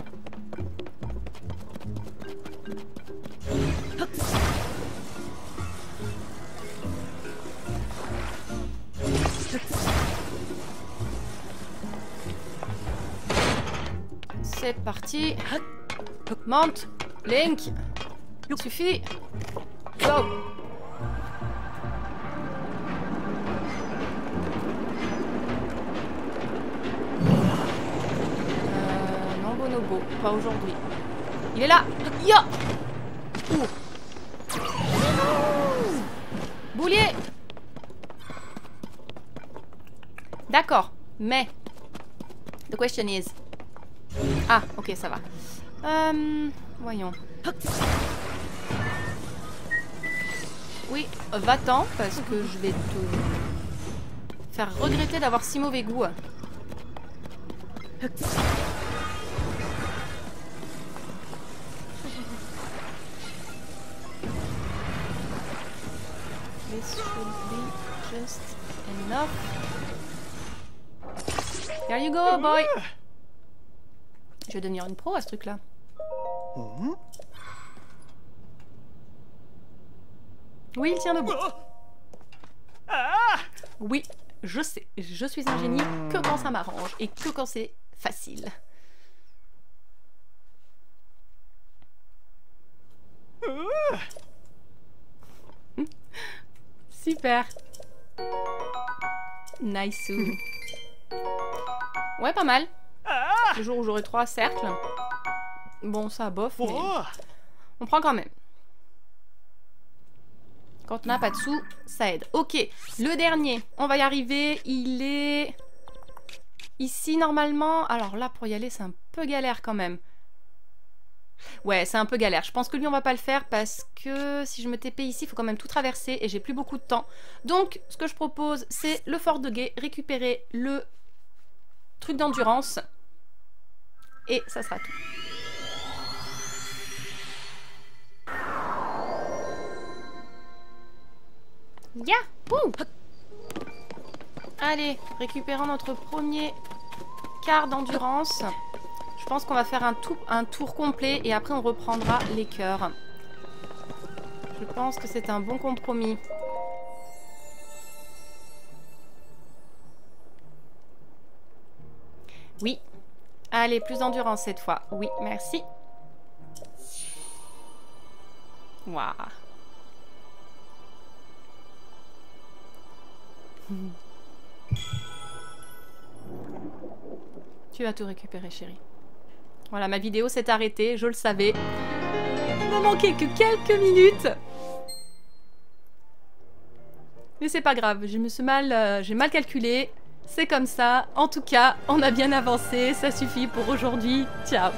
S1: C'est parti. Monte, Link. Suffit. Go. Non, Bonobo, pas aujourd'hui. Il est là. Yo. Ouh. Boulier. D'accord, mais the question is. Ah, ok, ça va. Voyons. Oui, va-t'en, parce que je vais te faire regretter d'avoir si mauvais goût. This should be just enough. There you go, boy! Je vais devenir une pro à ce truc-là. Oui, il tient debout. Oui, je sais. Je suis un génie que quand ça m'arrange et que quand c'est facile. Super. Nice. Ouais, pas mal. Le jour où j'aurai 3 cercles. Bon, ça bof, mais on prend quand même. Quand on n'a pas de sous, ça aide. Ok, le dernier, on va y arriver. Il est ici normalement. Alors là, pour y aller, c'est un peu galère quand même. Ouais, c'est un peu galère. Je pense que lui, on va pas le faire parce que si je me TP ici, il faut quand même tout traverser et j'ai plus beaucoup de temps. Donc, ce que je propose, c'est le fort de guet, récupérer le truc d'endurance. Et ça sera tout. Yahoo! Allez, récupérons notre premier quart d'endurance. Je pense qu'on va faire un tour complet et après on reprendra les cœurs. Je pense que c'est un bon compromis. Oui. Allez, plus d'endurance cette fois. Oui, merci. Waouh. Tu vas tout récupérer, chérie. Voilà, ma vidéo s'est arrêtée, je le savais. Il m'a manqué que quelques minutes. Mais c'est pas grave, j'ai mal calculé. C'est comme ça. En tout cas, on a bien avancé. Ça suffit pour aujourd'hui. Ciao.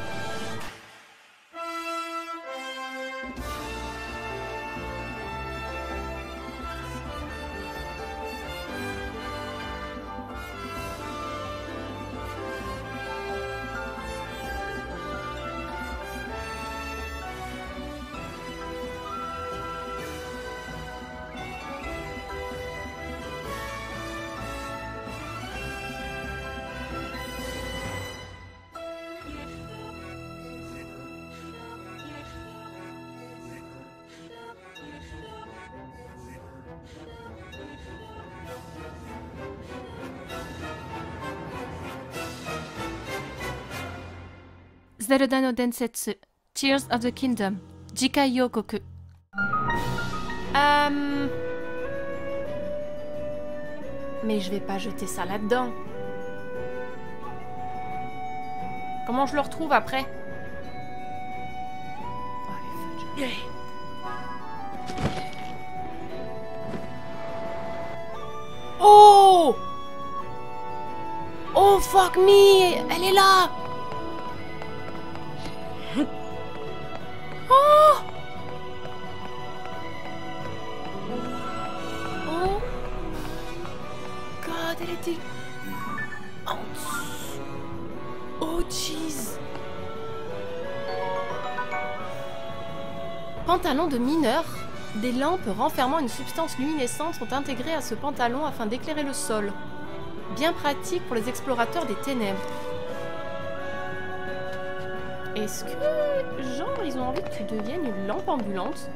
S1: Zelda no Densetsu, Tears of the Kingdom, Jikai Yokoku. Mais je vais pas jeter ça là-dedans. Comment je le retrouve après? Oh! Oh fuck me! Elle est là! Oh! Oh! God, elle était en dessous. Oh jeez. Pantalon de mineur. Des lampes renfermant une substance luminescente sont intégrées à ce pantalon afin d'éclairer le sol. Bien pratique pour les explorateurs des ténèbres. Est-ce que, genre, ils ont envie que tu deviennes une lampe ambulante?